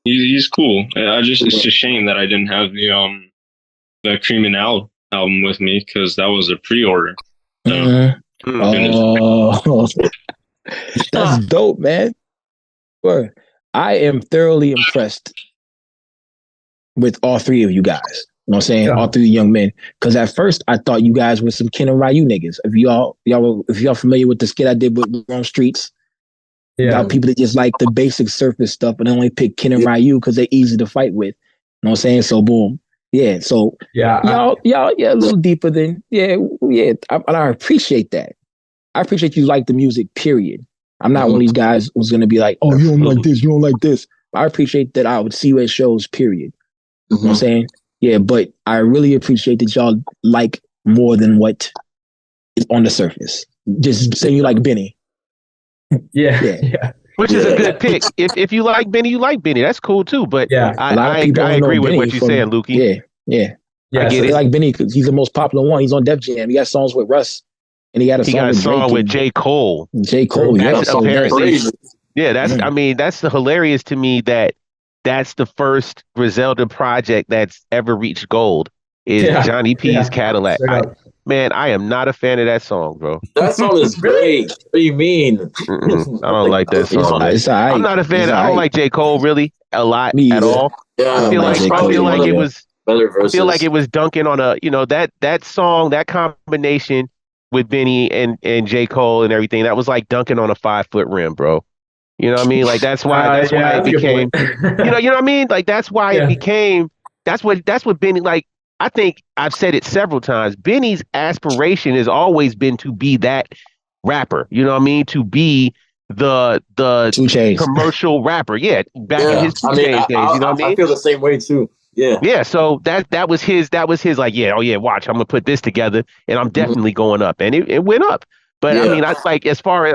He's cool. It's a shame that I didn't have the Criminal album with me because that was a pre-order. So, that's dope, man. Word. I am thoroughly impressed with all 3 of you guys. You know what I'm saying? All 3 young men. Because at first I thought you guys were some Ken and Ryu niggas. If y'all familiar with the skit I did with Wrong Streets, about people that just like the basic surface stuff, but only pick Ken and Ryu because they're easy to fight with. You know what I'm saying? So boom. Yeah. So y'all a little deeper than I appreciate that. I appreciate you like the music, period. I'm not one of these guys who's gonna be like, oh, you don't like this, you don't like this. I appreciate that I would see you at shows, period. You know what I'm saying? Yeah, but I really appreciate that y'all like more than what is on the surface. Just saying you like Benny. Yeah. Which is a good pick. If you like Benny, you like Benny. That's cool too. But a lot of people I agree with Benny what you're saying, Lukey. Yeah. I get so it. They like Benny because he's the most popular one. He's on Def Jam. He got songs with Russ, and he got a song with J. Cole. J. Cole, that's yeah. apparently, that's I mean, that's hilarious to me that that's the first Griselda project that's ever reached gold is Johnny P's Cadillac. Man, I am not a fan of that song, bro. That song is great. What do you mean? I don't like that song. It's all right. I'm not a fan. I don't like J. Cole really a lot at all. Yeah, I feel like it was better verses. I feel like it was dunking on a that song, that combination with Benny and J. Cole and everything. That was like dunking on a 5-foot rim, bro. You know what I mean? Like that's why it became. you know what I mean? Like that's why it became. That's what Benny like. I think I've said it several times. Benny's aspiration has always been to be that rapper. You know what I mean? To be the commercial rapper. Yeah, back in his 2 Chainz days. You know what I mean? I feel the same way too. Yeah. Yeah. So that was his like, watch, I'm gonna put this together and I'm definitely going up. And it went up. But I mean, I like as far as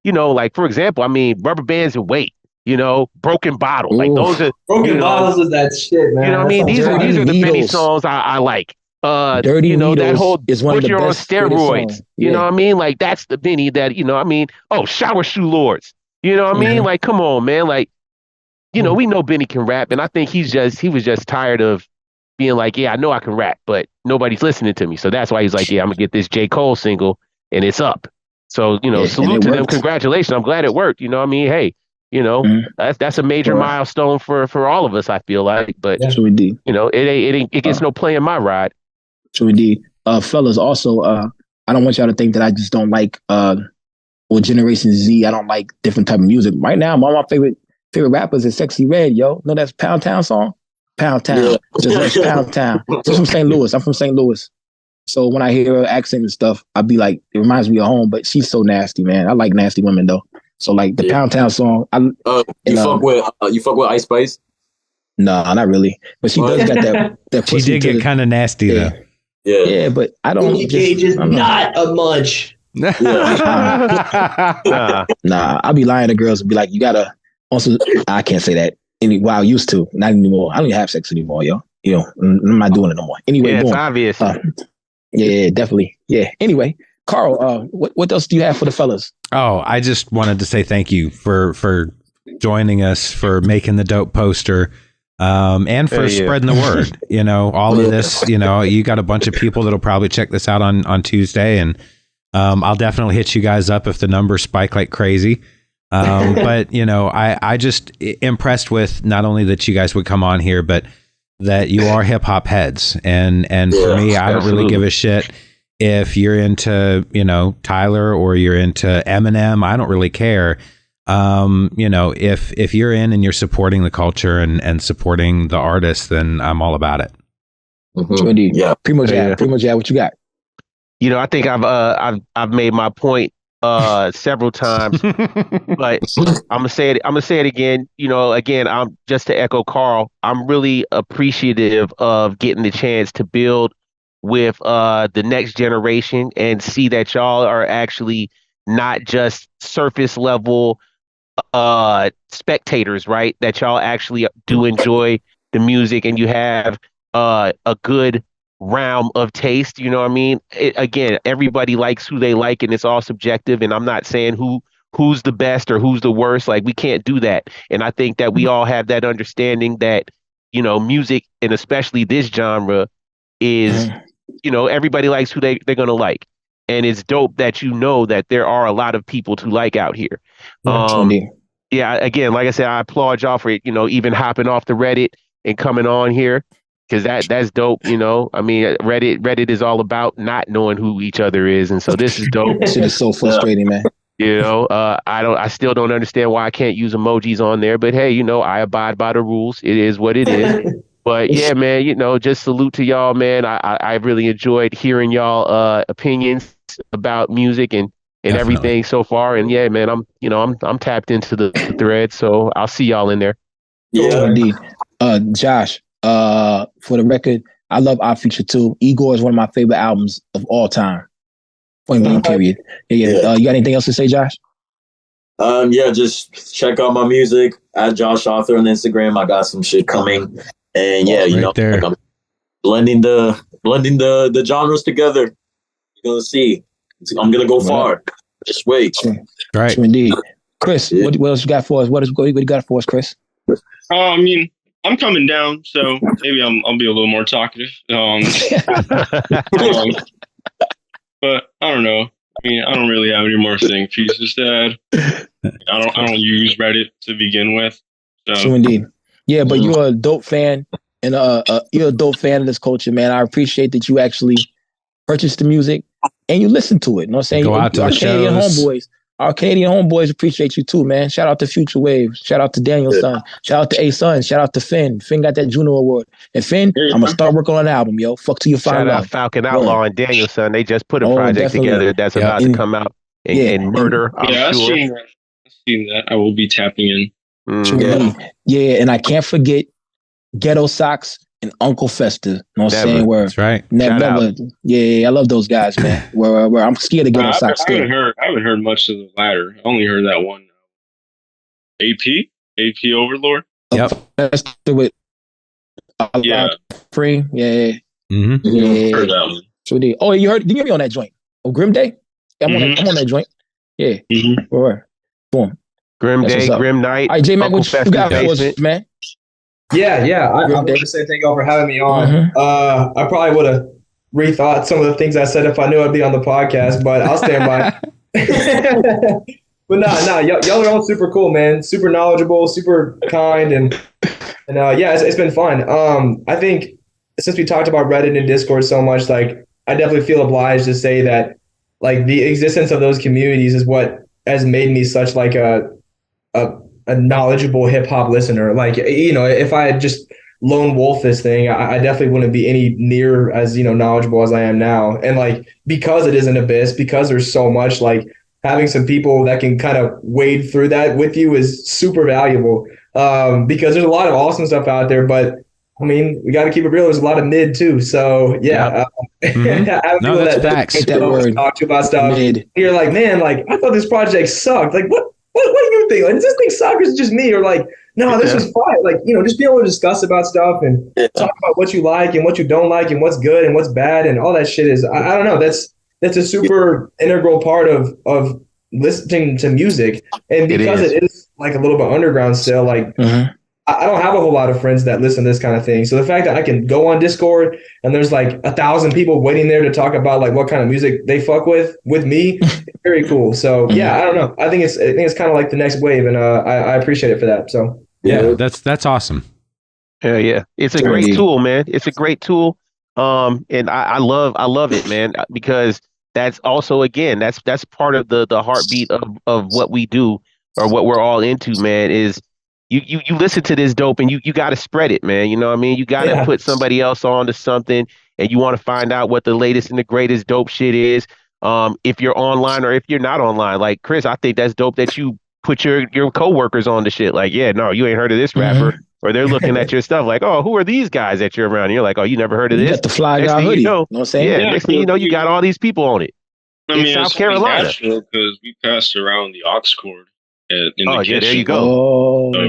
like for example, Rubber Bands and Weight. Broken Bottle. Like those are Broken Bottles is that shit, man. You know what I mean? These are the Benny songs I like. Dirty Needles that whole is one of the on best steroids. You know what I mean? Like that's the Benny that Shower Shoe Lords. You know what I mean? Like, come on, man. Like, we know Benny can rap, and I think he was just tired of being like, yeah, I know I can rap, but nobody's listening to me. So that's why he's like, yeah, I'm gonna get this J. Cole single, and it's up. So salute to them, congratulations. I'm glad it worked. You know what I mean? Hey. That's a major milestone for all of us. I feel like, but it gets no play in my ride. So indeed, fellas. Also, I don't want y'all to think that I just don't like or Generation Z. I don't like different type of music. Right now, one of my favorite rappers is Sexy Red. Yo, know that's Pound Town song. Pound Town, just like Pound Town. She's from St. Louis. I'm from St. Louis. So when I hear her accent and stuff, I'll be like, it reminds me of home. But she's so nasty, man. I like nasty women though. So like the Pound Town song, you fuck with Ice Spice? No, not really. But she does got that. She did get kind of nasty though. Yeah, but I don't. Just not a munch. Nah, I'll be lying to girls and be like, you gotta. Also, I can't say that. I used to, not anymore. I don't even have sex anymore, yo. I'm not doing it no more. Anyway, it's obvious. Yeah, definitely. Yeah. Anyway. Carl, what else do you have for the fellas? Oh, I just wanted to say thank you for joining us, for making the dope poster, and for spreading the word. All of this. You got a bunch of people that'll probably check this out on Tuesday, and I'll definitely hit you guys up if the numbers spike like crazy. But I just impressed with not only that you guys would come on here, but that you are hip hop heads, and for me, I don't really give a shit. If you're into, Tyler or you're into Eminem, I don't really care. If you're in and you're supporting the culture and supporting the artist, then I'm all about it. Mm-hmm. Yeah. Primo Jab, what you got? I think I've made my point several times, but I'm gonna say it again. Again, I'm just to echo Carl. I'm really appreciative of getting the chance to build with the next generation and see that y'all are actually not just surface level spectators, right? That y'all actually do enjoy the music and you have a good realm of taste. You know what I mean? Again, everybody likes who they like and it's all subjective. And I'm not saying who's the best or who's the worst. Like we can't do that. And I think that we all have that understanding that, music and especially this genre is everybody likes who they're going to like. And it's dope that that there are a lot of people to like out here. Yeah, again, like I said, I applaud y'all for even hopping off the Reddit and coming on here because that's dope. Reddit is all about not knowing who each other is, and so this is dope. This shit is so frustrating, man. I still don't understand why I can't use emojis on there, but hey, I abide by the rules. It is what it is. But yeah, man, just salute to y'all, man. I really enjoyed hearing y'all opinions about music and everything so far. And yeah, man, I'm tapped into the thread, so I'll see y'all in there. Yeah. Indeed. Josh, for the record, I love Our Future too. Igor is one of my favorite albums of all time. Point blank, period. Yeah. You got anything else to say, Josh? Yeah, just check out my music at Josh Author on Instagram. I got some shit coming, and yeah, you know, like I'm blending the genres together. You're gonna see. I'm gonna go far. Just wait. Right. True indeed. Chris, what else you got for us? What you got for us, Chris? I mean, I'm coming down, so maybe I'll be a little more talkative. But I don't know. I mean, I don't really have any more thing pieces to add. I don't use Reddit to begin with. So. True indeed. Yeah, but you're a dope fan, and you're a dope fan of this culture, man. I appreciate that you actually purchased the music and you listen to it. You know what I'm saying? Go out to our the Canadian shows. Our Canadian homeboys appreciate you too, man. Shout out to Future Wave. Shout out to Daniel's son. Shout out to A-Son. Shout out to Finn. Finn got that Juno Award. And Finn, I'm gonna start working on an album, yo. Fuck to your fine love. Shout out Falcon Outlaw and Daniel's son. They just put a project together that's about to come out and murder. I'm sure. I've seen that. I will be tapping in. Yeah, and I can't forget Ghetto Socks and Uncle Fester. You know what I'm saying? That's right. Never. Yeah, I love those guys, man. Where I'm scared of Ghetto Socks. I haven't heard much of the latter. I only heard that one. AP Overlord. Yep. With free. Yeah. Mm-hmm. Yeah. Heard that one. So oh, you heard? Did you hear me on that joint? Oh, Grim Day. I'm on that joint. Yeah. Mm-hmm. All right. Boom. Grim Day, Grim Night. All right, J-Mack, what you got for us, man? Yeah. I want to say thank y'all for having me on. I probably would have rethought some of the things I said if I knew I'd be on the podcast, but I'll stand by. But no, y'all are all super cool, man. Super knowledgeable, super kind, and yeah, it's been fun. I think since we talked about Reddit and Discord so much, like I definitely feel obliged to say that like the existence of those communities is what has made me such like a knowledgeable hip hop listener. Like, you know, if I had just lone wolf this thing, I definitely wouldn't be any near as, you know, knowledgeable as I am now. And like, because it is an abyss, because there's so much, like having some people that can kind of wade through that with you is super valuable. Because there's a lot of awesome stuff out there, but I mean, we got to keep it real. There's a lot of mid too. So yeah. No, that's facts. That word. Talk to you about stuff. Mid. You're like, man, like I thought this project sucked. Like what do you think? Like, does this thing suck or is it just me? Or like, no, this was fine. Like, you know, just being able to discuss about stuff and talk about what you like and what you don't like and what's good and what's bad and all that shit is, I don't know. That's a super integral part of listening to music. And because it is like a little bit underground still, like I don't have a whole lot of friends that listen to this kind of thing. So the fact that I can go on Discord and there's like 1,000 people waiting there to talk about like what kind of music they fuck with me, it's very cool. So yeah, I don't know. I think it's kind of like the next wave, and I appreciate it for that. So yeah, that's awesome. Yeah. It's a great tool, man. It's a great tool. And I love it, man, because that's also, again, that's part of the heartbeat of what we do or what we're all into, man, is you listen to this dope and you got to spread it, man. You know what I mean? You got to put somebody else on to something, and you want to find out what the latest and the greatest dope shit is. If you're online or if you're not online, like Chris, I think that's dope that you put your coworkers on to shit. Like, yeah, no, you ain't heard of this rapper, or they're looking at your stuff like, oh, who are these guys that you're around? And you're like, oh, you never heard of this? You got the fly guy hoodie. You know what I'm saying? Yeah, next thing you know, you got all these people on it. I mean, South Carolina, because we passed around the aux cord in the kitchen. There you go. So,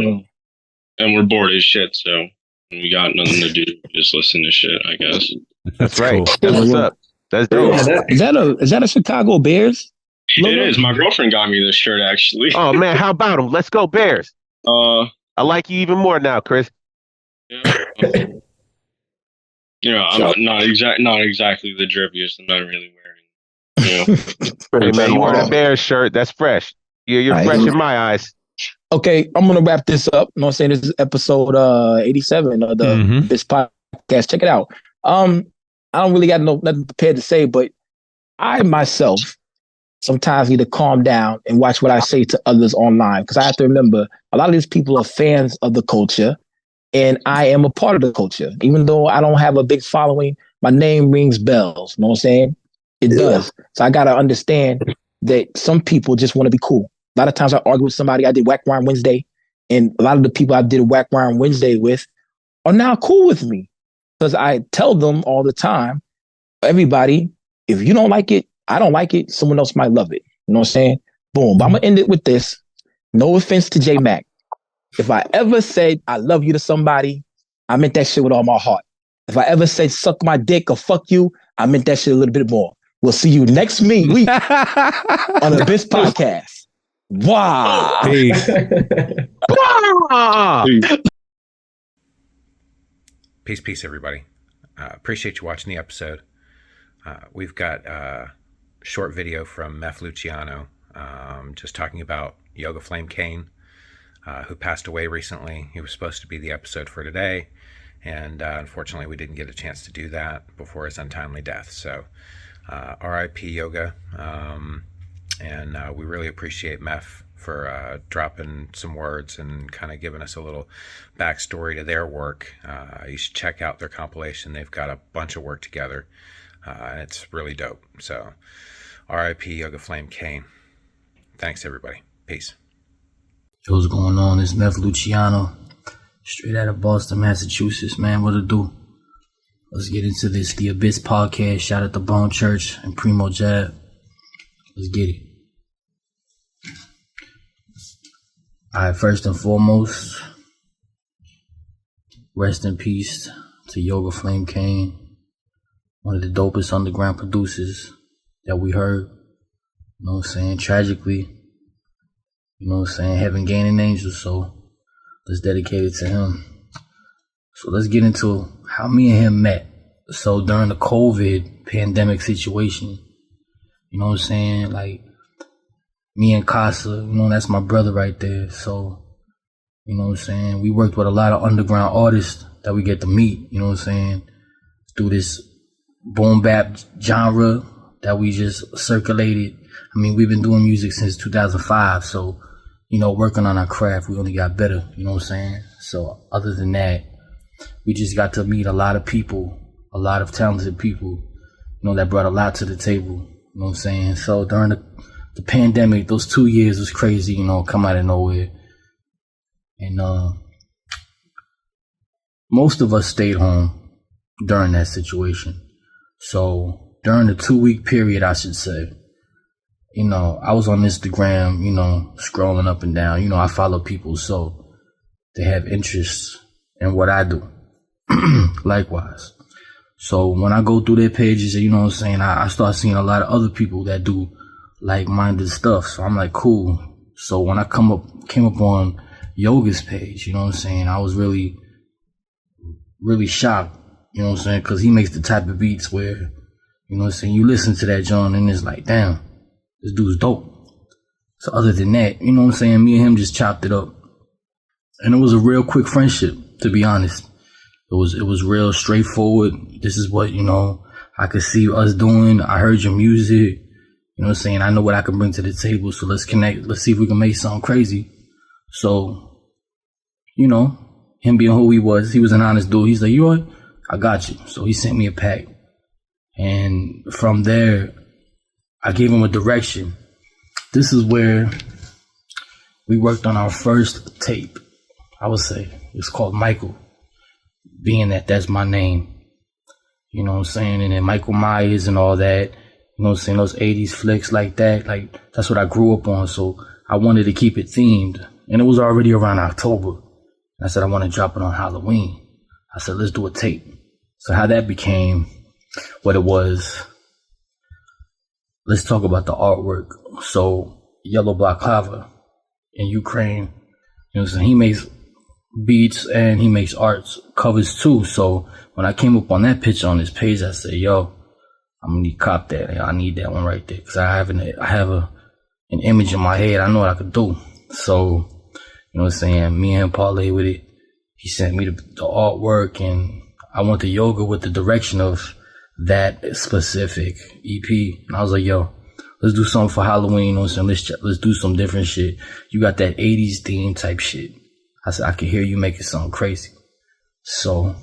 and we're bored as shit, so we got nothing to do. Just listen to shit, I guess. That's right. Cool. That's what's up. That's dope. Is that a Chicago Bears? It is. My girlfriend got me this shirt, actually. Oh man, how about them? Let's go Bears. I like you even more now, Chris. Yeah. I'm not exactly the drippiest. I'm not really wearing. Hey man, you wear that Bears shirt? That's fresh. You're fresh in my eyes. Okay, I'm gonna wrap this up. You know what I'm saying? This is episode 87 of this podcast. Check it out. I don't really got nothing prepared to say, but I myself sometimes need to calm down and watch what I say to others online, because I have to remember a lot of these people are fans of the culture, and I am a part of the culture. Even though I don't have a big following, my name rings bells. You know what I'm saying? It does. So I gotta understand that some people just want to be cool. A lot of times I argue with somebody. I did Whack Rhyme Wednesday, And a lot of the people I did Whack Round Wednesday with are now cool with me. Because I tell them all the time, everybody, if you don't like it, I don't like it, someone else might love it. You know what I'm saying? Boom. But I'm going to end it with this. No offense to J-Mack. If I ever said I love you to somebody, I meant that shit with all my heart. If I ever said suck my dick or fuck you, I meant that shit a little bit more. We'll see you next week on the Abyss Podcast. Wow. Peace. Peace, everybody. Appreciate you watching the episode. We've got a short video from Meph Luciano just talking about Yoga Flame Kane, who passed away recently. He was supposed to be the episode for today, and unfortunately we didn't get a chance to do that before his untimely death. So RIP Yoga, and we really appreciate Meph for dropping some words and kind of giving us a little backstory to their work. You should check out their compilation. They've got a bunch of work together, and it's really dope. So RIP Yoga Flame Kane. Thanks, everybody. Peace. Yo, what's going on? It's Meph Luciano, straight out of Boston, Massachusetts, man. What to do? Let's get into this. The Abyss Podcast. Shout out to Bone Church and Primo Jab. Let's get it. Alright, first and foremost, rest in peace to Yoga Flame Kane, one of the dopest underground producers that we heard. You know what I'm saying? Tragically, you know what I'm saying? Heaven gaining angels, so let's dedicate it to him. So let's get into how me and him met. So during the COVID pandemic situation, you know what I'm saying? Like, me and Casa, you know, that's my brother right there. So, you know what I'm saying? We worked with a lot of underground artists that we get to meet, you know what I'm saying? Through this boom bap genre that we just circulated. I mean, we've been doing music since 2005. So, you know, working on our craft, we only got better, you know what I'm saying? So other than that, we just got to meet a lot of people, a lot of talented people, you know, that brought a lot to the table, you know what I'm saying? So during the pandemic, those 2 years was crazy, you know, come out of nowhere. And most of us stayed home during that situation. So during the 2-week period, I should say, you know, I was on Instagram, you know, scrolling up and down. You know, I follow people, so they have interests in what I do. Likewise. So when I go through their pages, you know what I'm saying, I start seeing a lot of other people that do like-minded stuff. So I'm like, cool. So when I came up on Yoga's page, you know what I'm saying, I was really, really shocked, you know what I'm saying, because he makes the type of beats where, you know what I'm saying, you listen to that John and it's like, damn, this dude's dope. So other than that, you know what I'm saying, me and him just chopped it up. And it was a real quick friendship, to be honest. It was real straightforward. This is what, you know, I could see us doing. I heard your music. You know what I'm saying? I know what I can bring to the table, so let's connect. Let's see if we can make something crazy. So, you know, him being who he was an honest dude. He's like, you know what? I got you. So he sent me a pack. And from there, I gave him a direction. This is where we worked on our first tape, I would say. It's called Michael, being that that's my name. You know what I'm saying? And then Michael Myers and all that. You know what I'm saying? Those 80s flicks like that. Like, that's what I grew up on. So I wanted to keep it themed. And it was already around October. I said, I want to drop it on Halloween. I said, let's do a tape. So how that became what it was, let's talk about the artwork. So Yellow Block Hava in Ukraine, you know what I'm saying? He makes beats and he makes arts covers too. So when I came up on that picture on his page, I said, yo, I'm gonna need to cop that. I need that one right there because I have an image in my head. I know what I could do. So, you know what I'm saying? Me and him parlay with it. He sent me the artwork, and I went to Yoga with the direction of that specific EP. And I was like, yo, let's do something for Halloween. You know what I'm saying? Let's do some different shit. You got that 80s theme type shit. I said, I can hear you making something crazy. So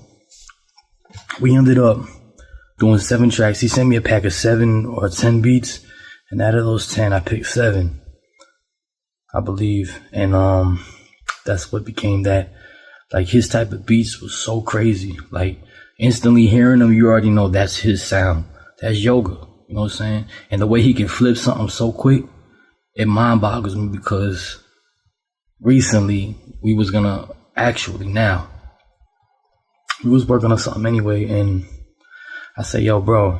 we ended up doing 7 tracks. He sent me a pack of 7 or 10 beats, and out of those 10, I picked 7, I believe. And that's what became that. Like, his type of beats was so crazy. Like, instantly hearing them, you already know that's his sound. That's Yoga. You know what I'm saying? And the way he can flip something so quick, it mind boggles me, because recently we was gonna now we was working on something anyway, and I said, yo, bro,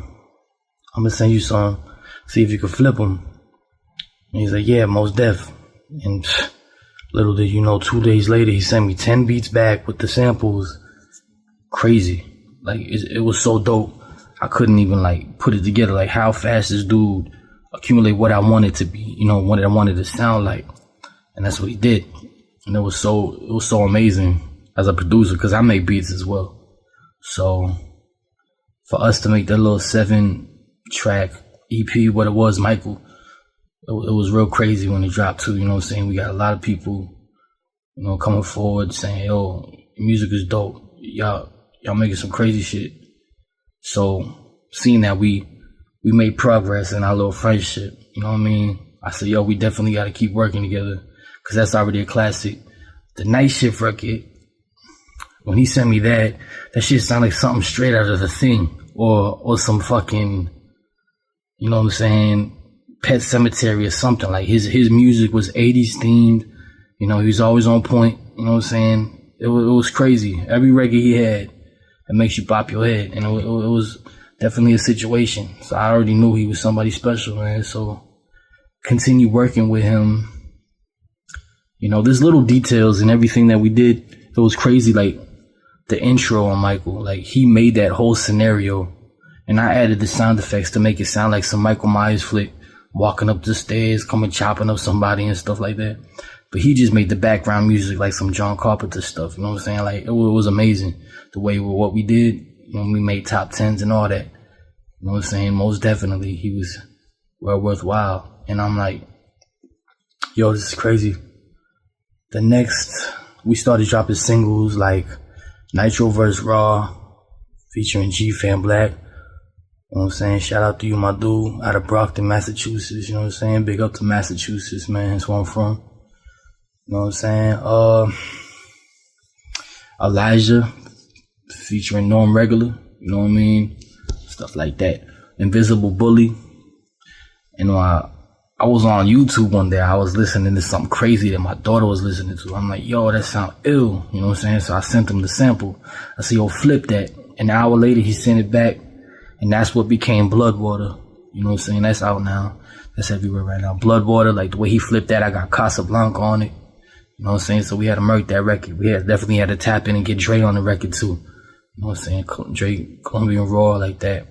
I'm gonna send you some, see if you can flip them. And he's like, yeah, most def. And little did you know, 2 days later, he sent me 10 beats back with the samples. Crazy. Like, it was so dope. I couldn't even, like, put it together. Like, how fast this dude accumulate what I wanted to be, you know, what I wanted to sound like. And that's what he did. And it was so amazing as a producer, because I make beats as well. So for us to make that little 7-track EP, what it was, Michael, it was real crazy when it dropped too. You know what I'm saying? We got a lot of people, you know, coming forward saying, yo, music is dope. Y'all making some crazy shit. So seeing that we made progress in our little friendship, you know what I mean? I said, yo, we definitely got to keep working together, because that's already a classic. The Night Shift record, when he sent me that shit sounded like something straight out of The Thing, or some fucking, you know what I'm saying, Pet Cemetery or something. Like, his music was 80s themed. You know, he was always on point. You know what I'm saying? It was crazy. Every record he had, it makes you pop your head. And it was definitely a situation. So I already knew he was somebody special, man. So continue working with him. You know, there's little details in everything that we did. It was crazy. Like, the intro on Michael, like, he made that whole scenario, and I added the sound effects to make it sound like some Michael Myers flick, walking up the stairs, coming chopping up somebody and stuff like that. But he just made the background music like some John Carpenter stuff. You know what I'm saying? Like, it was amazing the way what we did. You know, we made top 10s and all that. You know what I'm saying? Most definitely, he was well worthwhile. And I'm like, yo, this is crazy. The next, we started dropping singles like Nitro vs. Raw, featuring G-Fan Black. You know what I'm saying? Shout out to you, my dude, out of Brockton, Massachusetts. You know what I'm saying? Big up to Massachusetts, man. That's where I'm from. You know what I'm saying? Elijah, featuring Norm Regular. You know what I mean? Stuff like that. Invisible Bully. You know, I was on YouTube one day. I was listening to something crazy that my daughter was listening to. I'm like, yo, that sound ill. You know what I'm saying? So I sent him the sample. I said, yo, flip that. An hour later, he sent it back. And that's what became Bloodwater. You know what I'm saying? That's out now. That's everywhere right now. Bloodwater, like the way he flipped that, I got Casablanca on it. You know what I'm saying? So we had to murk that record. We definitely had to tap in and get Dre on the record too. You know what I'm saying? Dre, Colombian Raw, like that.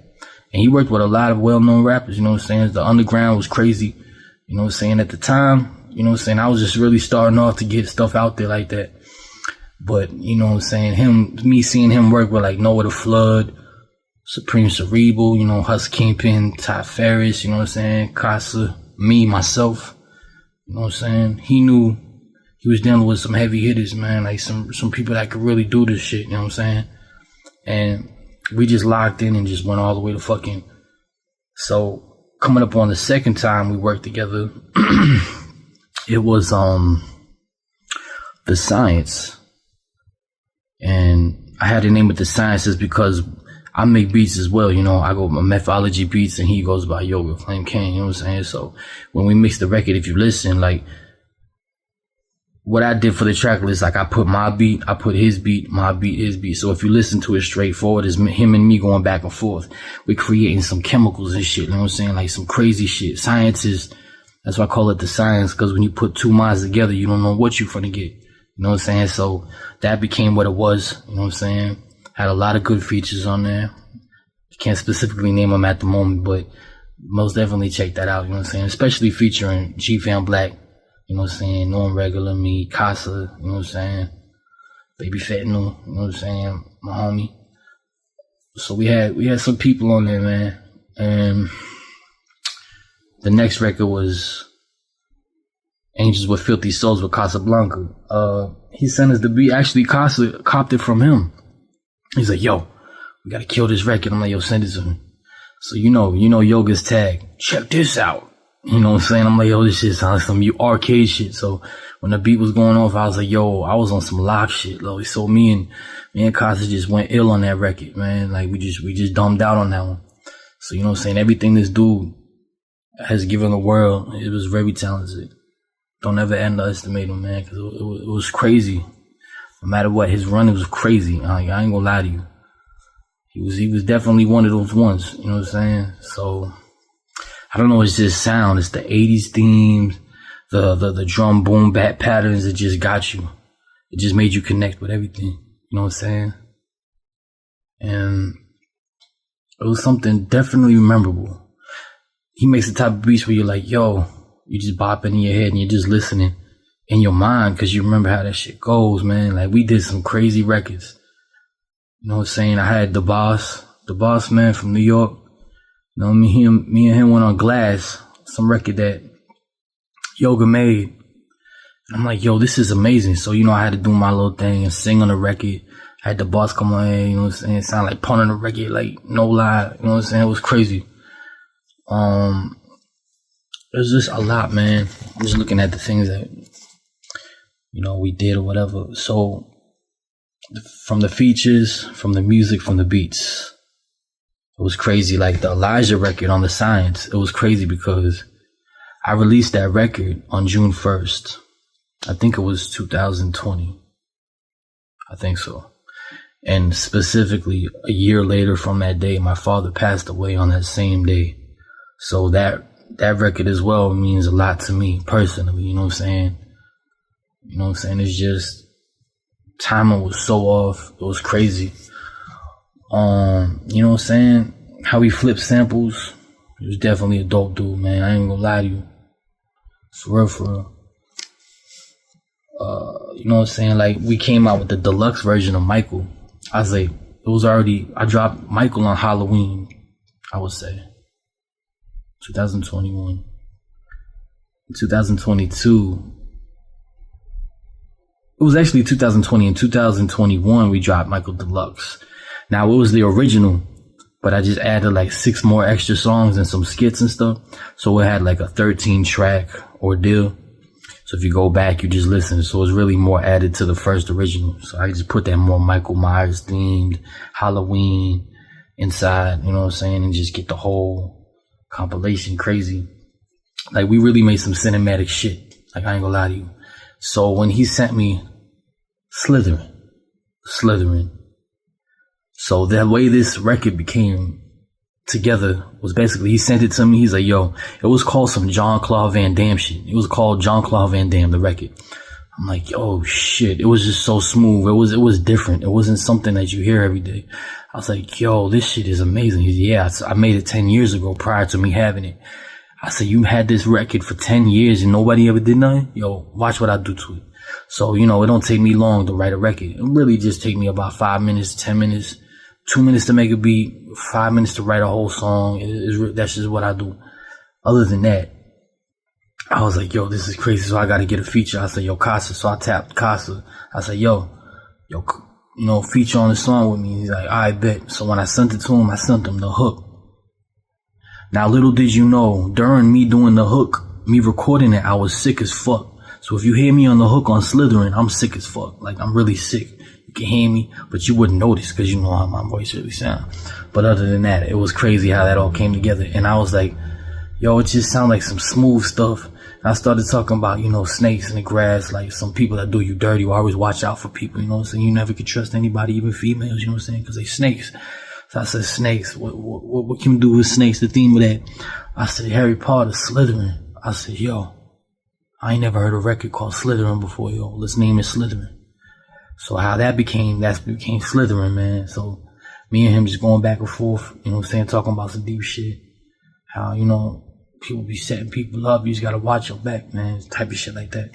And he worked with a lot of well-known rappers. You know what I'm saying? The underground was crazy. You know what I'm saying? At the time, you know what I'm saying? I was just really starting off to get stuff out there like that. But, you know what I'm saying? Me seeing him work with like Noah the Flood, Supreme Cerebral, you know, Husk Kingpin, Todd Ferris, you know what I'm saying? Casa, me, myself, you know what I'm saying? He knew he was dealing with some heavy hitters, man, like some people that could really do this shit, you know what I'm saying? And we just locked in and just went all the way to fucking. So coming up on the second time we worked together, it was The Science. And I had to name it The Sciences because I make beats as well, you know. I go by Methodology Beats and he goes by Yoga Flame King, you know what I'm saying? So when we mix the record, if you listen, like what I did for the track list, like I put my beat, I put his beat, my beat, his beat. So if you listen to it straightforward, it's him and me going back and forth. We're creating some chemicals and shit, you know what I'm saying? Like some crazy shit. Science is, that's why I call it The Science, because when you put two minds together, you don't know what you're gonna get. You know what I'm saying? So that became what it was, you know what I'm saying? Had a lot of good features on there. Can't specifically name them at the moment, but most definitely check that out, you know what I'm saying? Especially featuring G-Fan Black, you know what I'm saying? Norm Regular, me, Casa, you know what I'm saying? Baby Fentanyl, you know what I'm saying? My homie. So we had some people on there, man. And the next record was Angels with Filthy Souls with Casablanca. He sent us the beat. Actually, Casa copped it from him. He's like, yo, we gotta kill this record. I'm like, yo, send it to me. So you know Yoga's tag. Check this out. You know what I'm saying? I'm like, yo, this shit sounds like some arcade shit. So when the beat was going off, I was like, yo, I was on some lock shit, Lo. So me and Casa just went ill on that record, man. Like we just dumbed out on that one. So, you know what I'm saying? Everything this dude has given the world, it was very talented. Don't ever underestimate him, man, because it was crazy. No matter what, his run, it was crazy. I ain't gonna lie to you. He was definitely one of those ones, you know what I'm saying? So, I don't know, it's just sound. It's the 80s themes, the drum boom bap patterns that just got you. It just made you connect with everything, you know what I'm saying? And it was something definitely memorable. He makes the type of beats where you're like, yo, you just bopping in your head and you're just listening in your mind because you remember how that shit goes, man. Like, we did some crazy records. You know what I'm saying? I had the boss man from New York. You know, me and him went on Glass, some record that Yoga made. And I'm like, yo, this is amazing. So, you know, I had to do my little thing and sing on the record. I had the boss come on in, you know what I'm saying? It sounded like punting the record, like, no lie. You know what I'm saying? It was crazy. It was just a lot, man. I'm just looking at the things that, you know, we did or whatever. So, from the features, from the music, from the beats, it was crazy. Like the Elijah record on the Science, it was crazy because I released that record on June 1st. I think it was 2020. I think so. And specifically, a year later from that day, my father passed away on that same day. So that record as well means a lot to me personally, you know what I'm saying? You know what I'm saying? It's just, timing was so off. It was crazy. You know what I'm saying? How he flipped samples. He was definitely a dope dude, man. I ain't gonna lie to you. For real, for real. You know what I'm saying? Like, we came out with the deluxe version of Michael. I was like, I dropped Michael on Halloween, I would say. 2021. 2022. It was actually 2020. In 2021, we dropped Michael Deluxe. Now, it was the original, but I just added like 6 more extra songs and some skits and stuff. So it had like a 13-track ordeal. So if you go back, you just listen. So it's really more added to the first original. So I just put that more Michael Myers themed Halloween inside, you know what I'm saying? And just get the whole compilation crazy. Like, we really made some cinematic shit. Like, I ain't gonna lie to you. So when he sent me Slytherin. So the way this record became together was basically, he sent it to me. He's like, yo, it was called some Jean-Claude Van Damme shit. It was called Jean-Claude Van Damme, the record. I'm like, yo, shit. It was just so smooth. It was different. It wasn't something that you hear every day. I was like, yo, this shit is amazing. He's, yeah, I made it 10 years ago prior to me having it. I said, you had this record for 10 years and nobody ever did nothing? Yo, watch what I do to it. So, you know, it don't take me long to write a record. It really just take me about 5 minutes, 10 minutes, 2 minutes to make a beat, 5 minutes to write a whole song. That's just what I do. Other than that, I was like, yo, this is crazy. So I got to get a feature. I said, yo, Casa. So I tapped Casa. I said, yo, you know, feature on the song with me. He's like, I bet. So when I sent it to him, I sent him the hook. Now, little did you know, during me doing the hook, me recording it, I was sick as fuck. So if you hear me on the hook on Slytherin, I'm sick as fuck. Like, I'm really sick. You can hear me, but you wouldn't notice because you know how my voice really sounds. But other than that, it was crazy how that all came together. And I was like, yo, it just sounded like some smooth stuff. And I started talking about, you know, snakes in the grass, like some people that do you dirty will always watch out for people, you know what I'm saying? You never could trust anybody, even females, you know what I'm saying? Because they snakes. So I said, snakes, what can we do with snakes? The theme of that. I said, Harry Potter, Slytherin. I said, yo, I ain't never heard a record called Slytherin before, yo. Let's name it Slytherin. So how that became Slytherin, man. So me and him just going back and forth, you know what I'm saying, talking about some deep shit. How, you know, people be setting people up, you just gotta watch your back, man. Type of shit like that.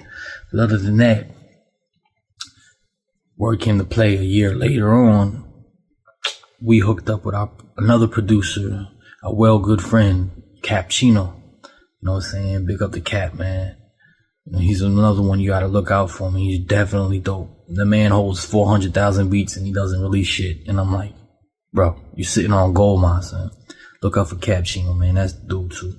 But other than that, word came to play a year later on. We hooked up with another producer, a good friend, Cappuccino. You know what I'm saying? Big up the Cap, man. You know, he's another one you gotta look out for, man. He's definitely dope. The man holds 400,000 beats and he doesn't release shit. And I'm like, bro, you're sitting on gold mine, son. Look out for Cappuccino, man. That's the dude too.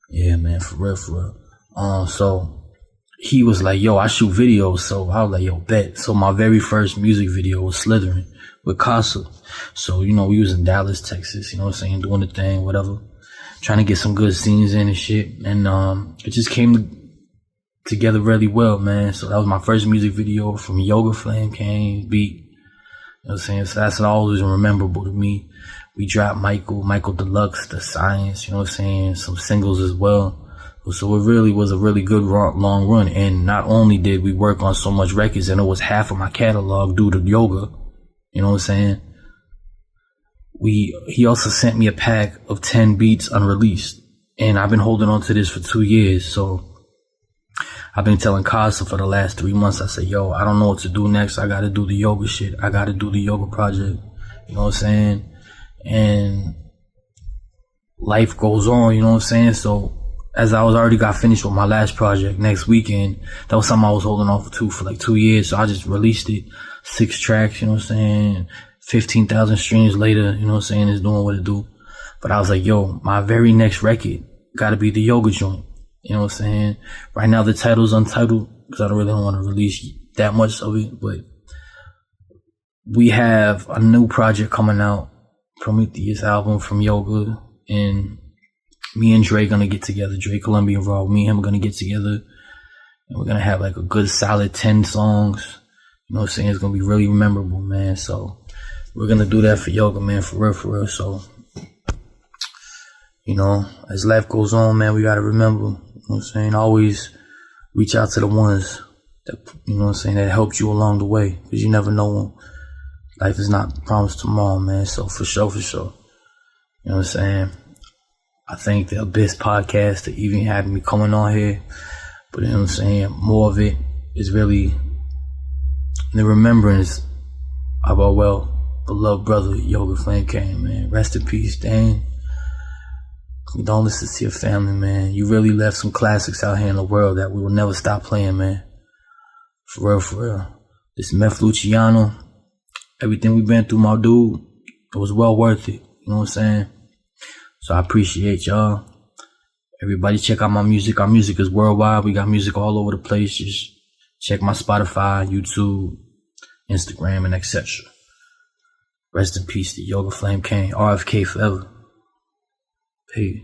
Yeah, man, for real, for real. So he was like, yo, I shoot videos. So I was like, yo, bet. So my very first music video was Slithering with Casa. So, we was in Dallas, Texas, you know what I'm saying, doing the thing, whatever. Trying to get some good scenes in and shit. And it just came together really well, man. So that was my first music video from Yoga Flame Came beat. You know what I'm saying? So that's always memorable to me. We dropped Michael Deluxe, The Science, you know what I'm saying? Some singles as well. So it really was a really good long run. And not only did we work on so much records, and it was half of my catalog due to Yoga, you know what I'm saying? He also sent me a pack of 10 beats unreleased. And I've been holding on to this for 2 years. So I've been telling Casa for the last 3 months, I said, yo, I don't know what to do next. I got to do the Yoga shit. I got to do the Yoga project. You know what I'm saying? And life goes on, you know what I'm saying? So as I already got finished with my last project next weekend, that was something I was holding on to for like 2 years. So I just released it, 6 tracks, you know what I'm saying? 15,000 streams later, you know what I'm saying? It's doing what it do. But I was like, yo, my very next record got to be the Yoga joint. You know what I'm saying? Right now the title's untitled because I don't want to release that much of it. But we have a new project coming out, Prometheus album from Yoga, and me and Dre gonna get together. Dre Columbia Raw. Me and him are gonna get together, and we're gonna have like a good solid 10 songs. You know what I'm saying? It's gonna be really memorable, man. So we're gonna do that for Yoga, man, for real. So, as life goes on, man, we gotta remember, you know what I'm saying? Always reach out to the ones that, you know what I'm saying, that helped you along the way, because you never know when life is not promised tomorrow, man. So for sure. You know what I'm saying? I thank the Abyss podcast for even having me coming on here. But you know what I'm saying? More of it is really the remembrance of our beloved brother, Yoga Flame Kane, man. Rest in peace, Dan. Condolences to your family, man. You really left some classics out here in the world that we will never stop playing, man. For real. This Meth Luciano, everything we've been through, my dude, it was well worth it. You know what I'm saying? So I appreciate y'all. Everybody check out my music. Our music is worldwide. We got music all over the place. Just check my Spotify, YouTube, Instagram, and etc. Rest in peace to Yoga Flame Kane. RFK forever. Peace.